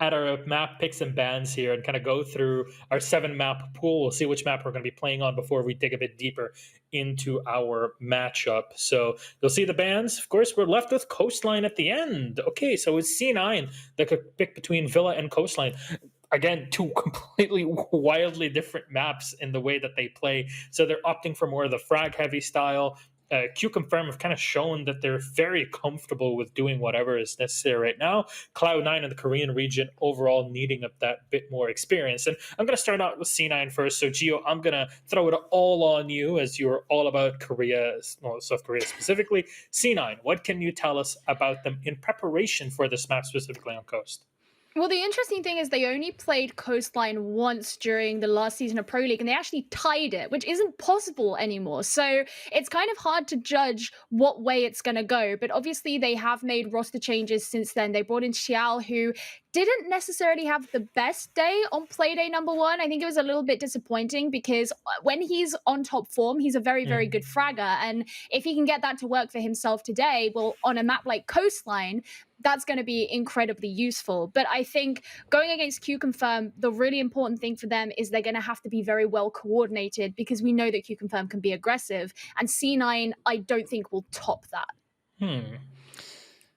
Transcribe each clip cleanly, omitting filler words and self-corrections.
at our map picks and bans here and kind of go through our 7-map pool. We'll see which map we're going to be playing on before we dig a bit deeper into our matchup. So you'll see the bans. Of course, we're left with Coastline at the end. Okay, so it's C9 that could pick between Villa and Coastline. Again, two completely wildly different maps in the way that they play. So they're opting for more of the frag-heavy style. QConfirm have kind of shown that they're very comfortable with doing whatever is necessary right now. Cloud9 in the Korean region overall needing that bit more experience. And I'm going to start out with C9 first. So Gio, I'm going to throw it all on you as you're all about Korea, well, South Korea specifically. C9, what can you tell us about them in preparation for this map specifically on Coast? Well, the interesting thing is they only played Coastline once during the last season of Pro League, and they actually tied it, which isn't possible anymore. So it's kind of hard to judge what way it's going to go. But obviously, they have made roster changes since then. They brought in Xiao, who didn't necessarily have the best day on Playday #1. I think it was a little bit disappointing because when he's on top form, he's a very, very good fragger. And if he can get that to work for himself today, well, on a map like Coastline, that's going to be incredibly useful. But I think going against QConfirm, the really important thing for them is they're going to have to be very well coordinated because we know that QConfirm can be aggressive. And C9, I don't think will top that.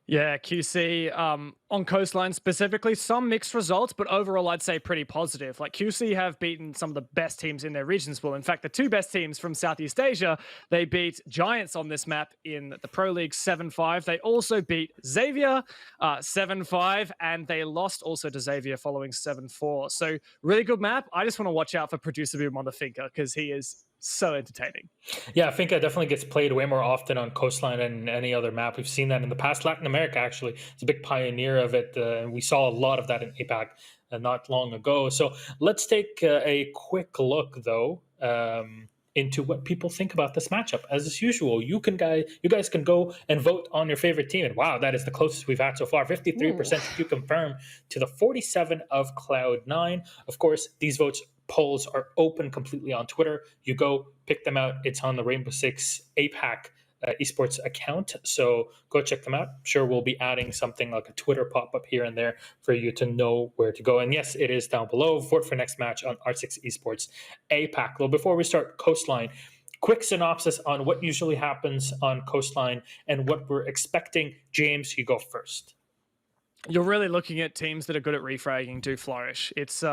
Yeah, QC on Coastline specifically, some mixed results, but overall I'd say pretty positive. Like QC have beaten some of the best teams in their regions. Well, in fact, the two best teams from Southeast Asia, they beat Giants on this map in the Pro League 7-5. They also beat Xavier 7-5, and they lost also to Xavier following 7-4. So really good map. I just want to watch out for Producer Boom on the Finca because he is so entertaining. Yeah, Finca definitely gets played way more often on Coastline than any other map. We've seen that in the past. Latin America, actually, is a big pioneer of it. And we saw a lot of that in APAC not long ago. So let's take a quick look, though, into what people think about this matchup. As usual, you guys can go and vote on your favorite team. And wow, that is the closest we've had so far. 53% QConfirm to the 47 of Cloud9. Of course, these polls are open completely on Twitter. You go pick them out. It's on the Rainbow Six APAC Esports account. So go check them out. I'm sure we'll be adding something like a Twitter pop-up here and there for you to know where to go. And yes, it is down below. Vote for next match on R6 Esports APAC. Well, before we start Coastline, quick synopsis on what usually happens on Coastline and what we're expecting. James, you go first. You're really looking at teams that are good at refragging do flourish. It's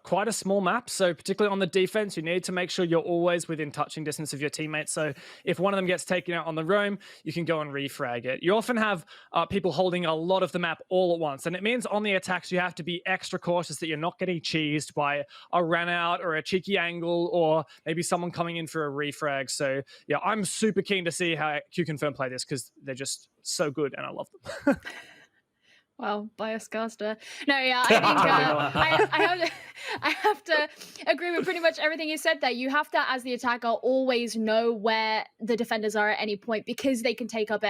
quite a small map, so particularly on the defense, you need to make sure you're always within touching distance of your teammates. So if one of them gets taken out on the roam, you can go and refrag it. You often have people holding a lot of the map all at once, and it means on the attacks you have to be extra cautious that you're not getting cheesed by a run out or a cheeky angle or maybe someone coming in for a refrag. So yeah, I'm super keen to see how QConfirm play this because they're just so good and I love them. Wow, bias caster. No, yeah, I think I have to agree with pretty much everything you said there. You have to, as the attacker, always know where the defenders are at any point because they can take up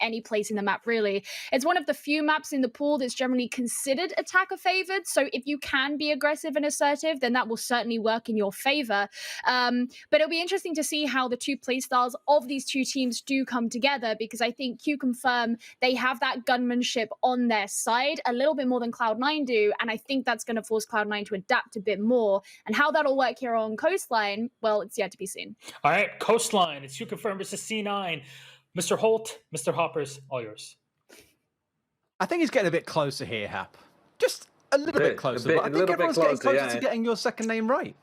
any place in the map, really. It's one of the few maps in the pool that's generally considered attacker favored. So if you can be aggressive and assertive, then that will certainly work in your favor. But it'll be interesting to see how the two playstyles of these two teams do come together, because I think QConfirm, they have that gunmanship on their side a little bit more than Cloud9 do. And I think that's going to force Cloud9 to adapt a bit more. And how that'll work here on Coastline, well, it's yet to be seen. All right, Coastline, it's QConfirm versus C9. Mr. Holt, Mr. Hoppers, all yours. I think he's getting a bit closer here, Hap. Just a little bit closer. I think everyone's getting closer to getting your second name right.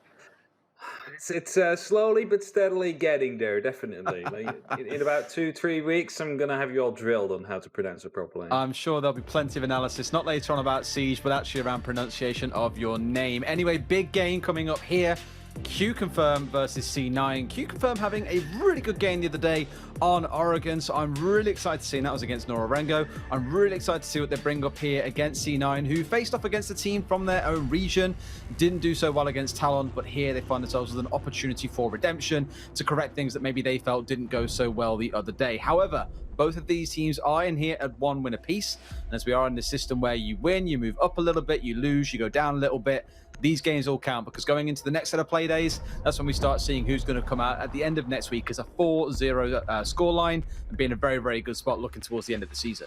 It's slowly but steadily getting there, definitely. Like, in about 2-3 weeks, I'm going to have you all drilled on how to pronounce it properly. I'm sure there'll be plenty of analysis, not later on about Siege, but actually around pronunciation of your name. Anyway, big game coming up here. QConfirm versus C9. QConfirm having a really good game the other day on Oregon, so I'm really excited to see, and that was against Norarengo. I'm really excited to see what they bring up here against C9, who faced off against a team from their own region. Didn't do so well against Talon, but here they find themselves with an opportunity for redemption to correct things that maybe they felt didn't go so well the other day. However, both of these teams are in here at 1 win apiece, and as we are in the system where you win, you move up a little bit, you lose, you go down a little bit. These games all count, because going into the next set of play days, that's when we start seeing who's going to come out at the end of next week as a 4-0 scoreline and be in a very, very good spot looking towards the end of the season.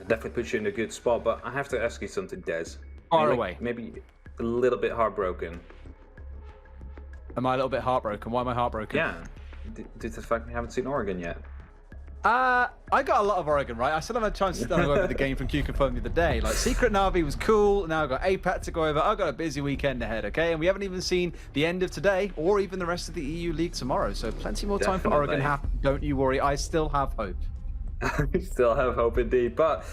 definitely puts you in a good spot. But I have to ask you something, Des. Far away. Maybe a little bit heartbroken. Am I a little bit heartbroken? Why am I heartbroken? Yeah, due to the fact we haven't seen Oregon yet. I got a lot of Oregon, right? I still haven't had a chance to sit down and go over the game from QConfirm the other day. Like, Secret Na'Vi was cool. Now I've got APAC to go over. I've got a busy weekend ahead, okay? And we haven't even seen the end of today or even the rest of the EU League tomorrow. So plenty more time for Oregon. Don't you worry. I still have hope. We still have hope indeed. But,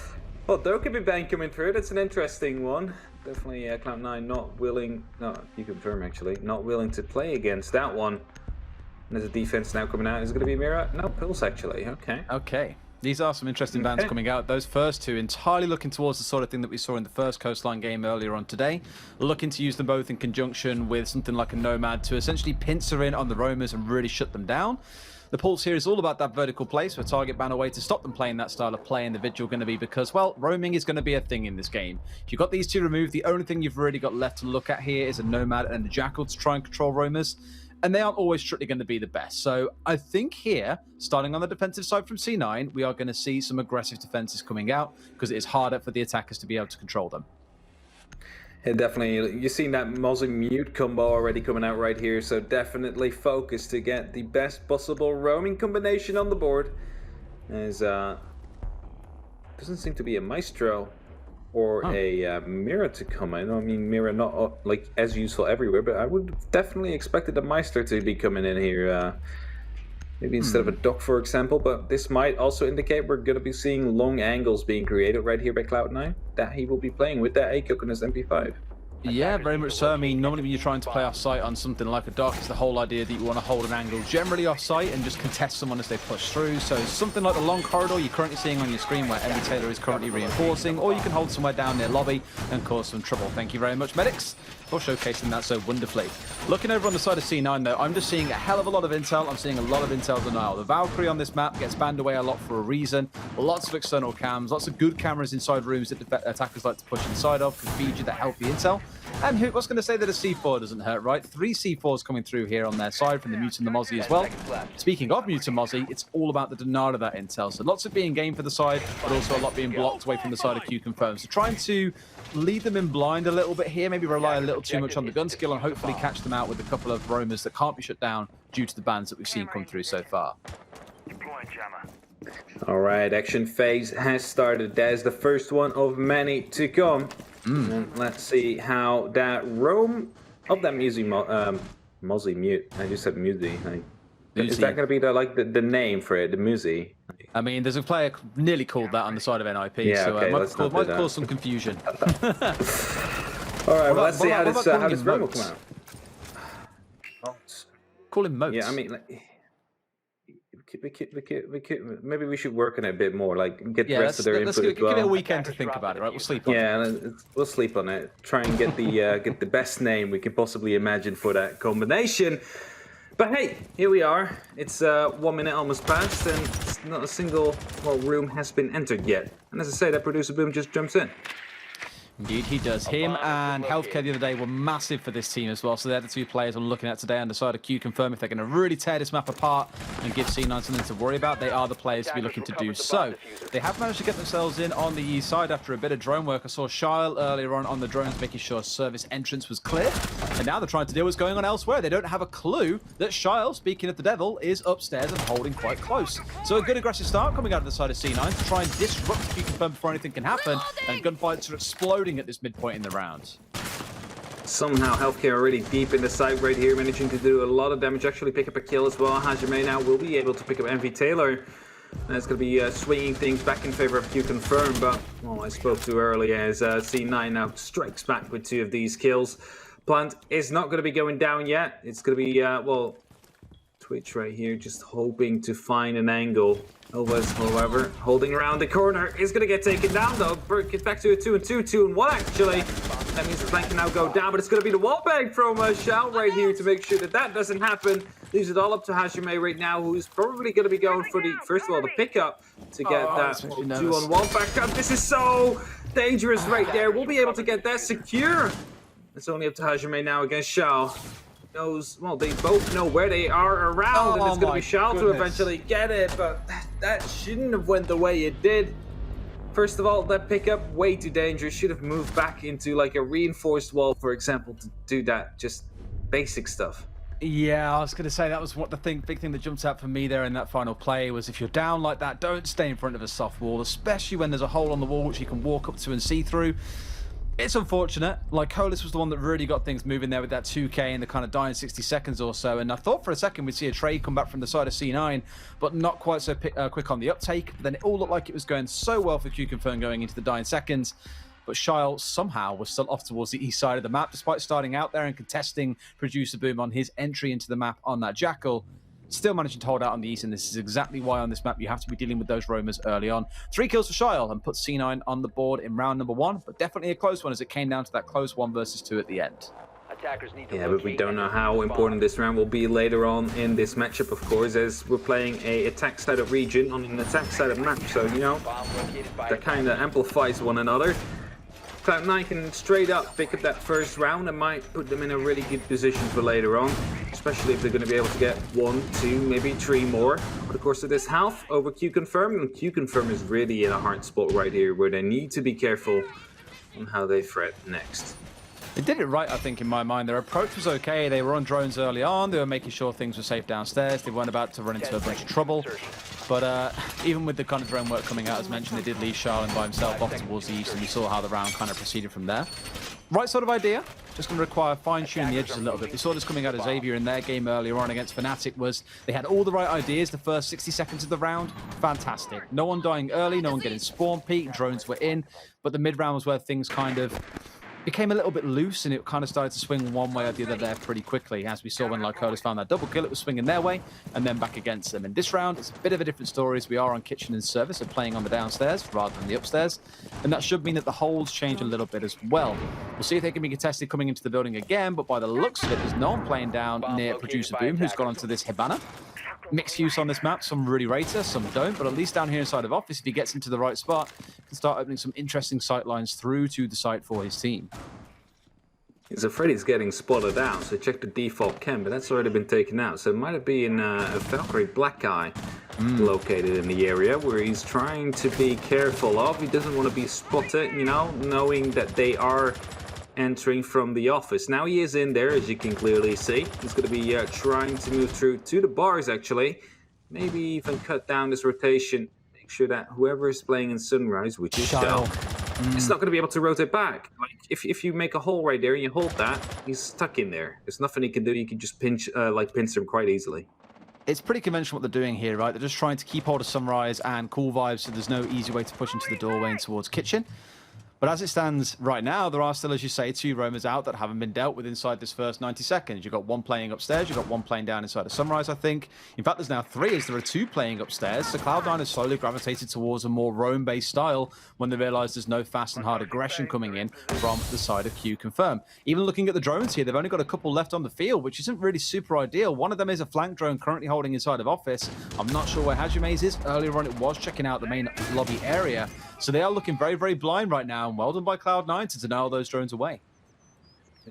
well, Dokkaebi Bank coming through. That's an interesting one. Definitely Cloud9 not willing, no, QConfirm actually, not willing to play against that one. And there's a defense now coming out. Is it going to be Mira? No, Pulse actually. Okay. Okay. These are some interesting bans coming out. Those first two entirely looking towards the sort of thing that we saw in the first Coastline game earlier on today. Looking to use them both in conjunction with something like a Nomad to essentially pincer in on the roamers and really shut them down. The Pulse here is all about that vertical play, so a target ban away to stop them playing that style of play, and the vigil going to be because, well, roaming is going to be a thing in this game. If you've got these two removed, the only thing you've really got left to look at here is a Nomad and a Jackal to try and control roamers, and they aren't always strictly going to be the best. So I think here, starting on the defensive side from C9, we are going to see some aggressive defenses coming out because it is harder for the attackers to be able to control them. Yeah, definitely. You've seen that Mozzie Mute combo already coming out right here, so definitely focus to get the best possible roaming combination on the board. As doesn't seem to be a Maestro or a Mira to come in. I mean, Mira not like as useful everywhere, but I would definitely expected a Maestro to be coming in here. Maybe instead of a Doc, for example, but this might also indicate we're going to be seeing long angles being created right here by Cloud9 that he will be playing with that ACOG on his MP5. Yeah, very much so. I mean, normally when you're trying to play off-site on something like a Doc, it's the whole idea that you want to hold an angle generally off-site and just contest someone as they push through. So something like the long corridor you're currently seeing on your screen where Emmy Taylor is currently reinforcing, or you can hold somewhere down near lobby and cause some trouble. Thank you very much, Medics, for showcasing that so wonderfully. Looking over on the side of C9, though, I'm just seeing a hell of a lot of intel. I'm seeing a lot of intel denial. The Valkyrie on this map gets banned away a lot for a reason. Lots of external cams, lots of good cameras inside rooms that attackers like to push inside of, can feed you that healthy intel. And what's going to say that a C4 doesn't hurt, right? 3 C4s coming through here on their side from the Mute and the Mozzie as well. Speaking of Mute and Mozzie, it's all about the denial of that intel. So lots of being gained for the side, but also a lot being blocked away from the side of QConfirm. So trying to lead them in blind a little bit here, maybe rely a little too much on the gun skill and hopefully catch them out with a couple of roamers that can't be shut down due to the bans that we've seen come through so far. All right, action phase has started. There's the first one of many to come. And let's see how that roam of that Mozzie Mute. I just said Muzzie. Is that going to be the name for it, the Muzzie? I mean, there's a player nearly called that on the side of NIP, yeah, so okay, might cause some confusion. All right, well, let's see how this roam will come out. Call him Moats. Yeah, I mean, maybe we should work on it a bit more, like get the rest of their input as well. Give it a weekend to think about it, right? We'll sleep on it. Yeah, we'll sleep on it. Try and get the best name we can possibly imagine for that combination. But hey, here we are. It's 1 minute almost past, and not a single room has been entered yet. And as I say, that producer Boom just jumps in. Indeed, he does. Him and Healthcare the other day were massive for this team as well. So they're the 2 players I'm looking at today on the side of QConfirm. If they're going to really tear this map apart and give C9 something to worry about, they are the players to be looking to do so. They have managed to get themselves in on the east side after a bit of drone work. I saw Shile earlier on the drones making sure service entrance was clear. And now they're trying to deal with what's going on elsewhere. They don't have a clue that Shile, speaking of the devil, is upstairs and holding quite close. So a good aggressive start coming out of the side of C9 to try and disrupt QConfirm before anything can happen. And gunfights are exploding at this midpoint in the round. Somehow Healthcare already deep in the site right here, managing to do a lot of damage, actually pick up a kill as well. Hajime now will be able to pick up MV Taylor. And it's going to be swinging things back in favor of QConfirm, but I spoke too early as C9 now strikes back with 2 of these kills. Plant is not going to be going down yet. It's going to be, Twitch right here, just hoping to find an angle. Elvis, however, holding around the corner, is going to get taken down though. Burt gets back to a 2-2, 2-1 actually. That means the flank can now go down, but it's going to be the wall bang from Shao right here to make sure that doesn't happen. Leaves it all up to Hajime right now, who's probably going to be going for first of all, the pickup to get that 2-on-1 back up. This is so dangerous right there. We'll be able to get that secure. It's only up to Hajime now against Shao. They both know where they are around, and it's going to be Shao to eventually get it, but that shouldn't have went the way it did. First of all, that pickup, way too dangerous. Should have moved back into like a reinforced wall, for example, to do that. Just basic stuff. Yeah, I was going to say that was what the big thing that jumped out for me there in that final play was if you're down like that, don't stay in front of a soft wall, especially when there's a hole on the wall which you can walk up to and see through. It's unfortunate. Like, Colas was the one that really got things moving there with that 2K in the kind of dying 60 seconds or so. And I thought for a second we'd see a trade come back from the side of C9, but not quite so quick on the uptake. But then it all looked like it was going so well for QConfirm going into the dying seconds. But Shyle somehow was still off towards the east side of the map, despite starting out there and contesting Producer Boom on his entry into the map on that Jackal. Still managing to hold out on the east, and this is exactly why on this map you have to be dealing with those roamers early on. 3 kills for Shyle and put C9 on the board in round number 1, but definitely a close one as it came down to that close 1 versus 2 at the end. Yeah, but we don't know how important this round will be later on in this matchup, of course, as we're playing a attack side of region on an attack side of map, so, you know, that kind of amplifies one another. Cloud9 can straight up pick up that first round and might put them in a really good position for later on, especially if they're going to be able to get 1, 2, maybe 3 more over the course of this half over QConfirm. And QConfirm is really in a hard spot right here where they need to be careful on how they threat next. They did it right, I think, in my mind. Their approach was okay. They were on drones early on. They were making sure things were safe downstairs. They weren't about to run into a bunch of trouble. But even with the kind of drone work coming out, as mentioned, they did leave Charlin by himself off towards the east, and you saw how the round kind of proceeded from there. Right sort of idea. Just going to require fine-tuning the edges a little bit. We saw this coming out of Xavier in their game earlier on against Fnatic. Was they had all the right ideas the first 60 seconds of the round. Fantastic. No one dying early, no one getting spawn peak, drones were in. But the mid-round was where things kind of became a little bit loose, and it kind of started to swing one way or the other there pretty quickly. As we saw when Lycolis found that double kill, it was swinging their way and then back against them. In this round, it's a bit of a different story as we are on kitchen and service and playing on the downstairs rather than the upstairs. And that should mean that the holds change a little bit as well. We'll see if they can be contested coming into the building again, but by the looks of it, there's no one playing down near Producer Boom, who's gone onto this Hibana. Mixed use on this map, some really rate her, some don't, but at least down here inside of office, if he gets into the right spot, can start opening some interesting sight lines through to the site for his team. He's afraid he's getting spotted out, so check the default cam, but that's already been taken out. So it might have been a Valkyrie black guy located in the area where he's trying to be careful of. He doesn't want to be spotted, you know, knowing that they are entering from the office. Now he is in there, as you can clearly see. He's going to be trying to move through to the bars, actually. Maybe even cut down this rotation. Make sure that whoever is playing in Sunrise, which is Shyle, it's not going to be able to rotate back. Like if you make a hole right there and you hold that, he's stuck in there. There's nothing he can do. You can just pinch him quite easily. It's pretty conventional what they're doing here, right? They're just trying to keep hold of Sunrise and cool vibes, so there's no easy way to push into the doorway and towards kitchen. But as it stands right now, there are still, as you say, 2 roamers out that haven't been dealt with inside this first 90 seconds. You've got 1 playing upstairs, you've got 1 playing down inside of Sunrise, I think. In fact, there's now 3 as there are 2 playing upstairs. So Cloud9 has slowly gravitated towards a more roam-based style when they realize there's no fast and hard aggression coming in from the side of QConfirm. Even looking at the drones here, they've only got a couple left on the field, which isn't really super ideal. One of them is a flank drone currently holding inside of office. I'm not sure where Hajimaze is. Earlier on, it was checking out the main lobby area. So they are looking very, very blind right now, and well done by Cloud9 to deny all those drones away.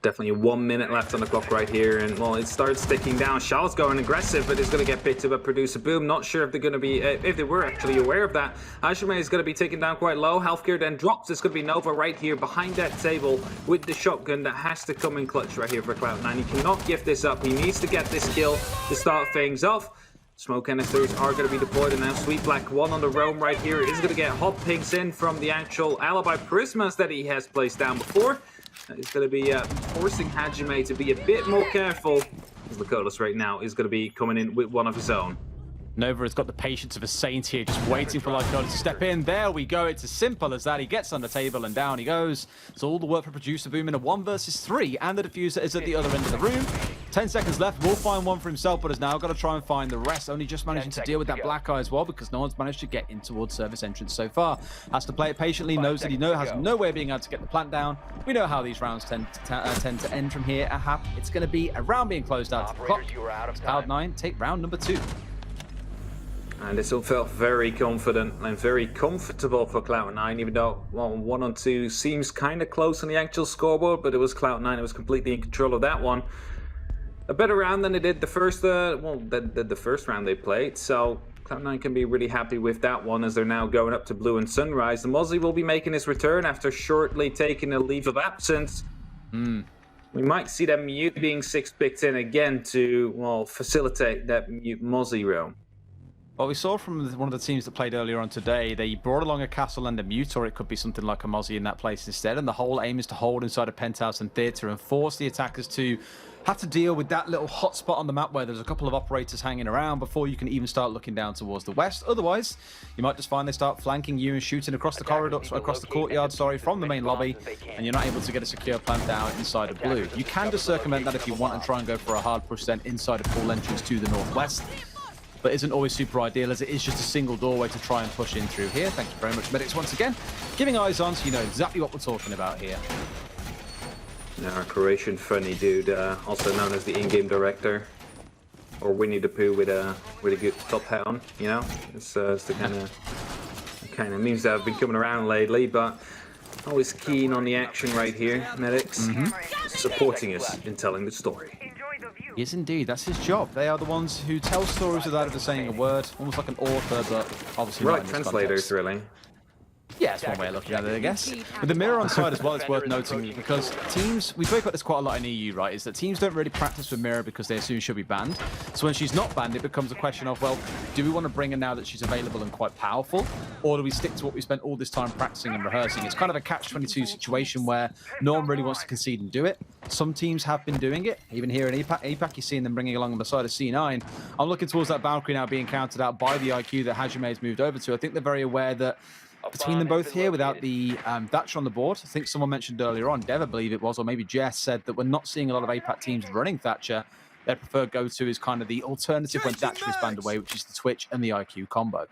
Definitely 1 minute left on the clock right here, and well, it starts ticking down. Shaw's going aggressive, but it's going to get picked up by Producer Boom. Not sure if they're going to be, if they were actually aware of that. Hajime is going to be taken down quite low. Healthcare then drops. It's going to be Nova right here behind that table with the shotgun that has to come in clutch right here for Cloud9. He cannot give this up. He needs to get this kill to start things off. Smoke canisters are going to be deployed, and now Sweet Black 1 on the roam right here is going to get hot pings in from the actual alibi prismas that he has placed down before. He's going to be forcing Hajime to be a bit more careful, as Lycolis right now is going to be coming in with one of his own. Nova has got the patience of a saint here, just waiting for Lycolis to step in. There we go. It's as simple as that. He gets on the table and down he goes. It's all the work for Producer Boom in a 1 versus 3, and the diffuser is at the other end of the room. 10 seconds left. Will find one for himself, but has now got to try and find the rest. Only just managing to deal with that black eye as well, because no one's managed to get in towards service entrance so far. Has to play it patiently, knows that he has no way of being able to get the plant down. We know how these rounds tend to end from here. It's going to be a round being closed out to the clock. Cloud9 take round number 2. And this all felt very confident and very comfortable for Cloud9, even though, well, 1 on 2 seems kind of close on the actual scoreboard, but it was Cloud9 that was completely in control of that one. A better round than they did the first, the first round they played, so Cloud9 can be really happy with that one as they're now going up to Blue and Sunrise. The Mozzie will be making his return after shortly taking a leave of absence. We might see that Mute being 6-picked in again to, well, facilitate that Mute Mozzie roam. Well, we saw from one of the teams that played earlier on today, they brought along a Castle and a Mute, or it could be something like a Mozzie in that place instead. And the whole aim is to hold inside a Penthouse and Theatre and force the attackers to have to deal with that little hot spot on the map where there's a couple of operators hanging around before you can even start looking down towards the west. Otherwise, you might just find they start flanking you and shooting across the corridor, across the courtyard, from the main lobby, and you're not able to get a secure plant down inside of Blue. You can just circumvent that if you want and try and go for a hard push then inside of full entrance to the northwest. But isn't always super ideal as it is just a single doorway to try and push in through here. Thank you very much, Medics, once again. Giving eyes on so you know exactly what we're talking about here. Our Croatian funny dude, also known as the in-game director, or Winnie the Pooh with a really good top hat on, you know? It's the kind of memes that have been coming around lately, but always keen on the action right here, Medics. Supporting us in telling the story. Yes, indeed. That's his job. They are the ones who tell stories without ever saying a word, almost like an author, but obviously not in this translators, context. really. Yeah, it's one way of looking at it, I guess. With the mirror on side as well, it's worth noting because teams, we spoke about this quite a lot in EU, right, is that teams don't really practice with mirror because they assume she'll be banned. So when she's not banned, it becomes a question of, well, do we want to bring her now that she's available and quite powerful? Or do we stick to what we spent all this time practicing and rehearsing? It's kind of a catch-22 situation where no one really wants to concede and do it. Some teams have been doing it. Even here in APAC, you're seeing them bringing along on the side of C9. I'm looking towards that Valkyrie now being counted out by the IQ that Hajime has moved over to. I think they're very aware that between them both here, without the Thatcher on the board, I think someone mentioned earlier on, Dev, I believe it was, or maybe Jess said that we're not seeing a lot of APAC teams running Thatcher. Their preferred go-to is kind of the alternative when Thatcher is banned away, which is the Twitch and the IQ combo.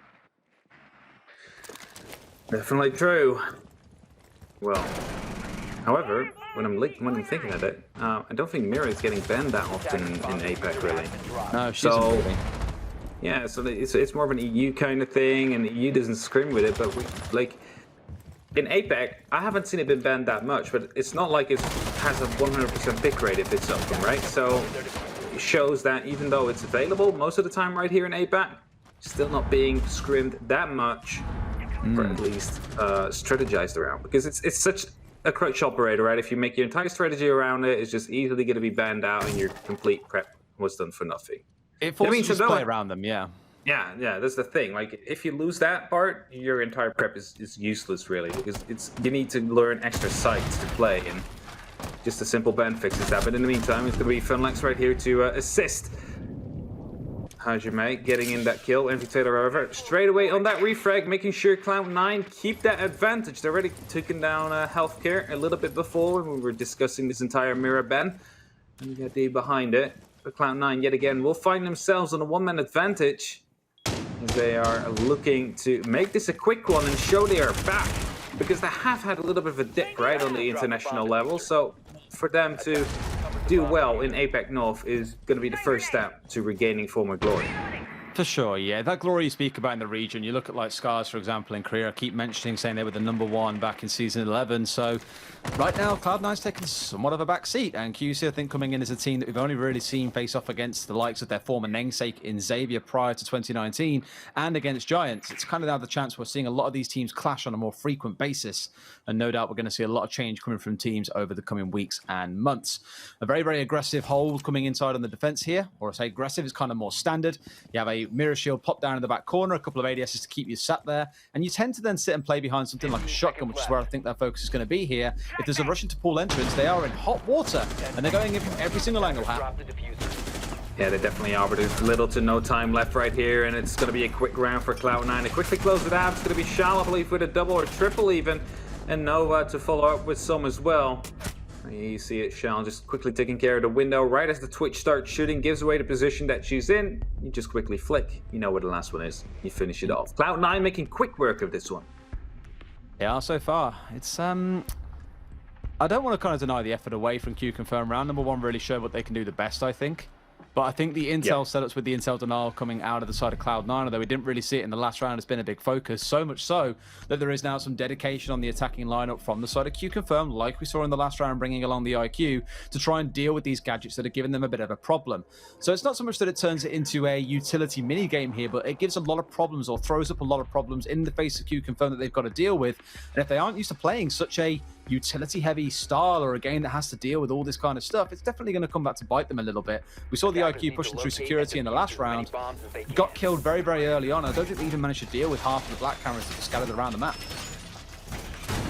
Definitely true. Well, however, when I'm thinking of it, I don't think Mira is getting banned that often in APAC, really. No, she isn't really. Yeah, so it's more of an EU kind of thing, and the EU doesn't scrim with it, but like in APAC, I haven't seen it been banned that much, but it's not like it has a 100% pick rate if it's open, right? So it shows that even though it's available most of the time right here in APAC, still not being scrimmed that much, or at least strategized around, because it's such a crutch operator, right? If you make your entire strategy around it, it's just easily going to be banned out, and your complete prep was done for nothing. It forces you to play around them, yeah. Yeah, that's the thing. Like, if you lose that part, your entire prep is useless, really, because you need to learn extra sites to play, and just a simple ban fixes that. But in the meantime, it's going to be Funlex right here to assist Hajime getting in that kill. Envy Taylor, however, straight away on that refrag, making sure Cloud9 keep that advantage. They're already taken down healthcare a little bit before when we were discussing this entire mirror ban, and the idea behind it. But Cloud9 yet again will find themselves on a one-man advantage as they are looking to make this a quick one and show they are back, because they have had a little bit of a dip, right, on the international level. So for them to do well in APAC North is going to be the first step to regaining former glory. For sure, yeah. That glory you speak about in the region, you look at like Scars, for example, in Korea, I keep mentioning, saying they were the #1 back in Season 11. So right now, Cloud9's taken somewhat of a back seat. And QC, I think, coming in as a team that we've only really seen face off against the likes of their former namesake in Xavier prior to 2019 and against Giants. It's kind of now the chance we're seeing a lot of these teams clash on a more frequent basis. And no doubt we're going to see a lot of change coming from teams over the coming weeks and months. A very, very aggressive hold coming inside on the defense here. Or I say aggressive is kind of more standard. You have a mirror shield pop down in the back corner, a couple of ADSs to keep you sat there, and you tend to then sit and play behind something like a shotgun, which is where I think their focus is going to be here. If there's a rush into pool entrance, they are in hot water, and they're going in from every single angle. Yeah, they definitely are, but there's little to no time left right here, and it's going to be a quick round for Cloud9. They quickly close it out. It's going to be Shal, I believe, with a double or triple even, and Nova to follow up with some as well. You see it, Shal just quickly taking care of the window. Right as the Twitch starts shooting, gives away the position that she's in. You just quickly flick. You know where the last one is. You finish it off. Cloud9 making quick work of this one. Yeah, so far. It's, I don't want to kind of deny the effort away from QConfirm. Round #1 really showed what they can do the best, I think. But I think the intel setups with the intel denial coming out of the side of Cloud9, although we didn't really see it in the last round, has been a big focus. So much so that there is now some dedication on the attacking lineup from the side of QConfirm, like we saw in the last round, bringing along the IQ to try and deal with these gadgets that are giving them a bit of a problem. So it's not so much that it turns it into a utility mini game here, but it gives a lot of problems or throws up a lot of problems in the face of QConfirm that they've got to deal with. And if they aren't used to playing such a utility-heavy style or a game that has to deal with all this kind of stuff, it's definitely going to come back to bite them a little bit. We saw the IQ pushing through security in the last round, got killed very, very early on. I don't think they even managed to deal with half of the black cameras that were scattered around the map.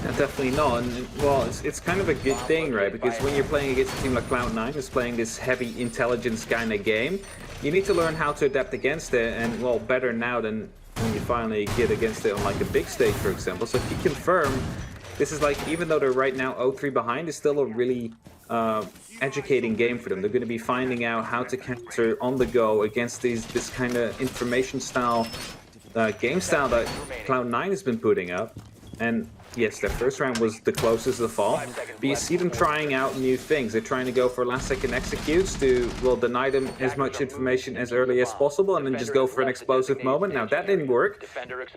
Yeah, definitely not. And well, it's kind of a good thing, right? Because when you're playing against a team like Cloud9, who's playing this heavy intelligence kind of game, you need to learn how to adapt against it, and well, better now than when you finally get against it on like a big stage, for example. So if you confirm, this is like, even though they're right now 0-3 behind, it's still a really educating game for them. They're going to be finding out how to counter on the go against this kind of information style game style that Cloud9 has been putting up. And yes, their first round was the closest of all, but you see them trying out new things. They're trying to go for last-second executes to, well, deny them as much information as early as possible and then just go for an explosive moment. Now, that didn't work,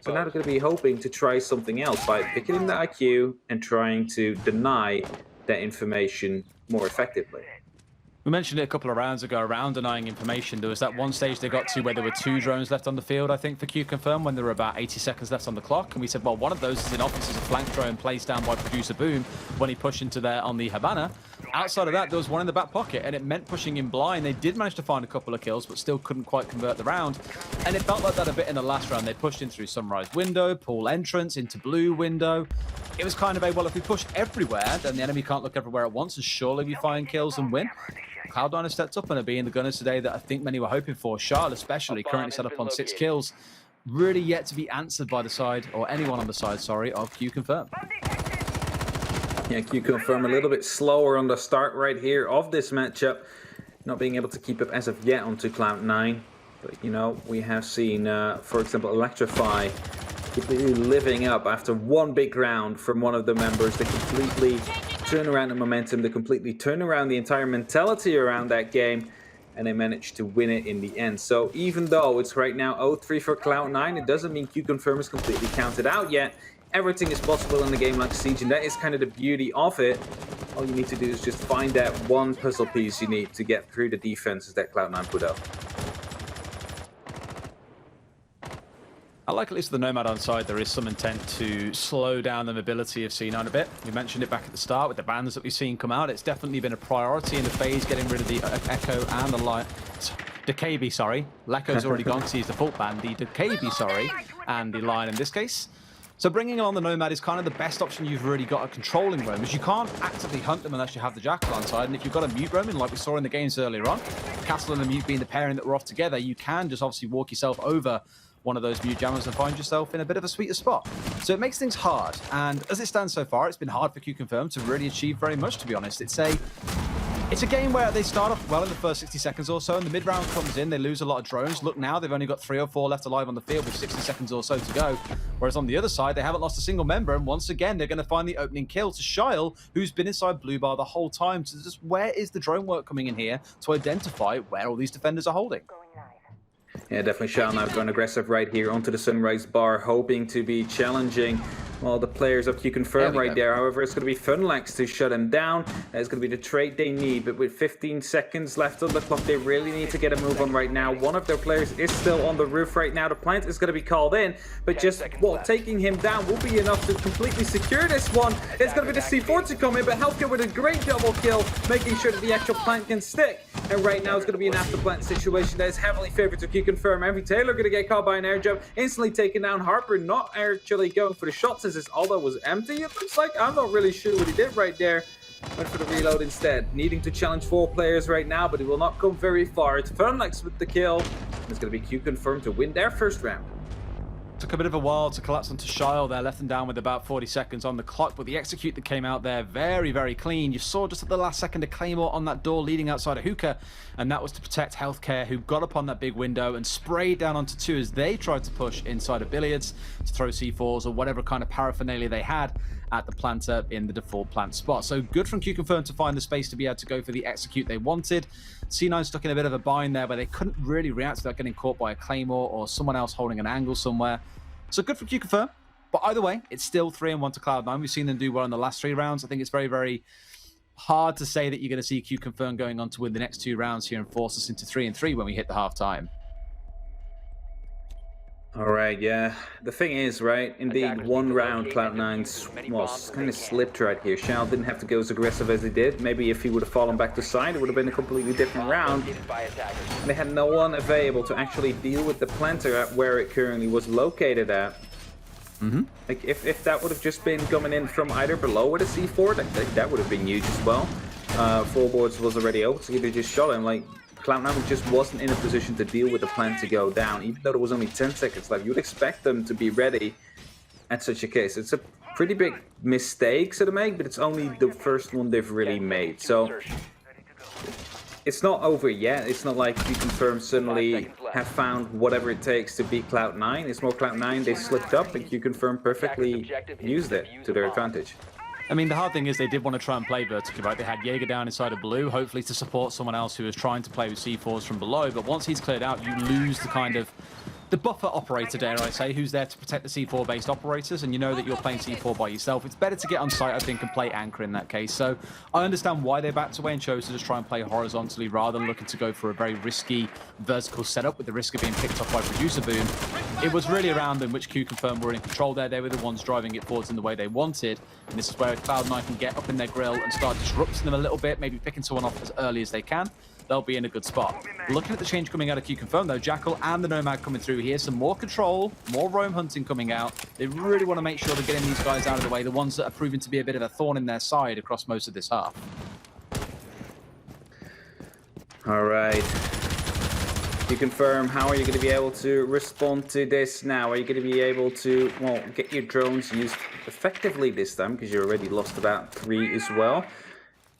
so now they're going to be hoping to try something else by picking in the IQ and trying to deny that information more effectively. We mentioned it a couple of rounds ago around denying information. There was that one stage they got to where there were 2 drones left on the field, I think, for QConfirm, when there were about 80 seconds left on the clock. And we said, well, one of those is in office as a flank drone placed down by Producer Boom when he pushed into there on the Havana. Outside of that, there was one in the back pocket, and it meant pushing in blind. They did manage to find a couple of kills, but still couldn't quite convert the round. And it felt like that a bit in the last round. They pushed in through Sunrise window, pool entrance, into blue window. It was kind of a, well, if we push everywhere, then the enemy can't look everywhere at once, and surely we find kills and win. Cloud9 has stepped up and are being the gunners today that I think many were hoping for. Charlotte especially, currently set up on 6 kills. Really yet to be answered by the side, or anyone on the side, sorry, of QConfirm. Yeah, QConfirm a little bit slower on the start right here of this matchup. Not being able to keep up as of yet onto Cloud9. But, you know, we have seen, for example, Electrify completely living up after one big round from one of the members. They completely turn around the momentum, they completely turn around the entire mentality around that game, and they managed to win it in the end. So even though it's right now 0-3 for Cloud9, it doesn't mean QConfirm is completely counted out yet. Everything is possible in a game like Siege, and that is kind of the beauty of it. All you need to do is just find that one puzzle piece you need to get through the defenses that Cloud9 put up. I like, at least the Nomad on side, there is some intent to slow down the mobility of C9 a bit. We mentioned it back at the start with the bans that we've seen come out. It's definitely been a priority in the phase, getting rid of the Echo and the Lion. DeKB, sorry. Lecco's already gone because he's the default ban. The DeKB, sorry, and the Lion in this case. So bringing on the Nomad is kind of the best option you've really got at controlling roamers. You can't actively hunt them unless you have the Jackal on side, and if you've got a mute roaming like we saw in the games earlier on, Castle and the mute being the pairing that were off together, you can just obviously walk yourself over one of those mute jammers and find yourself in a bit of a sweeter spot. So it makes things hard, and as it stands so far, it's been hard for QConfirm to really achieve very much, to be honest. It's a game where they start off well in the first 60 seconds or so, and the mid-round comes in, they lose a lot of drones. Look now, they've only got 3 or 4 left alive on the field with 60 seconds or so to go. Whereas on the other side, they haven't lost a single member, and once again, they're going to find the opening kill to Shyle, who's been inside Blue Bar the whole time. So just where is the drone work coming in here to identify where all these defenders are holding? Yeah, definitely Shyle now going aggressive right here onto the Sunrise Bar, hoping to be challenging well, the players of QConfirm right there. However, it's going to be Funlax to shut him down. It's going to be the trade they need, but with 15 seconds left on the clock, they really need to get a move on right now. One of their players is still on the roof right now. The plant is going to be called in, but just, well, taking him down will be enough to completely secure this one. It's going to be the C4 to come in, but Healthcare with a great double kill, making sure that the actual plant can stick. And right now, it's going to be an after plant situation that is heavily favored to QConfirm. Envy Taylor going to get caught by an air jump, instantly taken down. Harper not actually going for the shot since his although was empty, it looks like. I'm not really sure what he did right there. Went for the reload instead. Needing to challenge 4 players right now, but he will not come very far. It's Funlax with the kill. It's going to be QConfirm to win their first round. Took a bit of a while to collapse onto Shyle there, left them down with about 40 seconds on the clock, but the execute that came out there, very, very clean. You saw just at the last second a Claymore on that door leading outside of Hookah, and that was to protect Healthcare, who got up on that big window and sprayed down onto 2 as they tried to push inside of Billiards to throw C4s or whatever kind of paraphernalia they had at the planter in the default plant spot. So good from QConfirm to find the space to be able to go for the execute they wanted. C9 stuck in a bit of a bind there where they couldn't really react without getting caught by a claymore or someone else holding an angle somewhere. So good from QConfirm. But either way, it's still 3-1 to Cloud9. We've seen them do well in the last 3 rounds. I think it's very, very hard to say that you're going to see QConfirm going on to win the next 2 rounds here and force us into 3-3 when we hit the half-time. All right, yeah. The thing is, right, indeed, one round Cloud9 was kind of slipped right here. Shao didn't have to go as aggressive as he did. Maybe if he would have fallen back to side, it would have been a completely different round. And they had no one available to actually deal with the planter at where it currently was located at. Like, if that would have just been coming in from either below with a C4, that would have been huge as well. Full boards was already open, so they just shot him. Like, Cloud9 just wasn't in a position to deal with the plan to go down, even though there was only 10 seconds left. You would expect them to be ready at such a case. It's a pretty big mistake to make, but it's only the first one they've really made. So it's not over yet. It's not like QConfirm suddenly have found whatever it takes to beat Cloud9. It's more Cloud9, they slipped up, and QConfirm perfectly used it to their advantage. I mean, the hard thing is they did want to try and play vertically, right? They had Jaeger down inside of blue, hopefully to support someone else who was trying to play with C4s from below. But once he's cleared out, you lose the kind of the buffer operator, dare I say, who's there to protect the C4-based operators, and you know that you're playing C4 by yourself. It's better to get on site, I think, and play anchor in that case. So I understand why they backed away and chose to just try and play horizontally rather than looking to go for a very risky vertical setup with the risk of being picked off by Producer Boom. It was really around in which QConfirm were in control there. They were the ones driving it forwards in the way they wanted. And this is where Cloud9 can get up in their grill and start disrupting them a little bit, maybe picking someone off as early as they can. They'll be in a good spot. Looking at the change coming out of QConfirm, though, Jackal and the Nomad coming through here. Some more control, more roam hunting coming out. They really want to make sure they're getting these guys out of the way, the ones that are proving to be a bit of a thorn in their side across most of this half. All right. QConfirm, how are you going to be able to respond to this now? Are you going to be able to, well, get your drones used effectively this time? Because you already lost about 3 as well.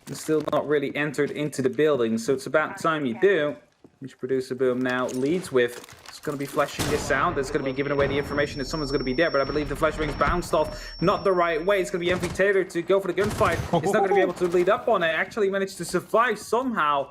And still not really entered into the building, so it's about time you do. Which Producer Boom now leads with. It's going to be flashing this out. It's going to be giving away the information that someone's going to be there, but I believe the flashbang's bounced off not the right way. It's going to be MV Taylor to go for the gunfight. It's not going to be able to lead up on it. Actually managed to survive somehow.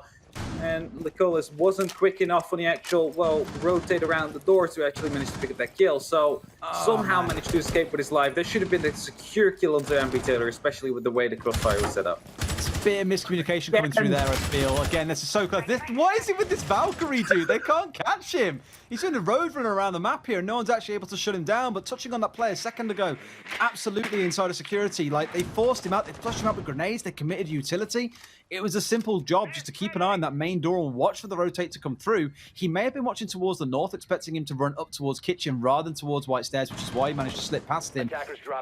And Lecolas wasn't quick enough on the actual, well, rotate around the door to actually manage to pick up that kill. So somehow managed to escape with his life. There should have been a secure kill onto MV Taylor, especially with the way the crossfire was set up. It's a bit of miscommunication coming through there, I feel. Again, this is so close. What is it with this Valkyrie, dude? They can't catch him. He's doing a road runner around the map here, and no one's actually able to shut him down. But touching on that play a second ago, absolutely inside of security. Like, they forced him out. They flushed him out with grenades. They committed utility. It was a simple job just to keep an eye on that main door and watch for the rotate to come through. He may have been watching towards the north, expecting him to run up towards kitchen rather than towards White Stairs, which is why he managed to slip past him.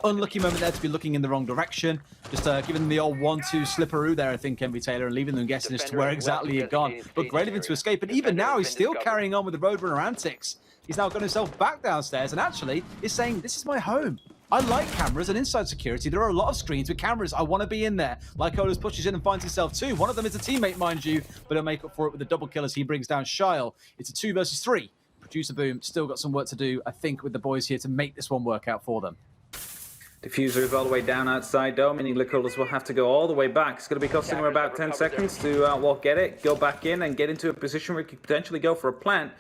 Unlucky moment there to be looking in the wrong direction. Just giving them the old 1-2 slipperoo there, I think, MV Taylor, and leaving them guessing as to where exactly he'd gone. But great of him to escape. And even now, he's still carrying on with the Roadrunner antics. He's now got himself back downstairs and actually is saying, this is my home. I like cameras and inside security. There are a lot of screens with cameras. I want to be in there. Lycolas pushes in and finds himself 2. One of them is a teammate, mind you, but he'll make up for it with the double kill as he brings down Shyle. It's a 2 versus 3. Producer Boom still got some work to do, I think, with the boys here to make this one work out for them. Diffuser is all the way down outside though, meaning Lycolas will have to go all the way back. It's going to be costing him about 10 seconds to, well, get it, go back in and get into a position where he could potentially go for a plant.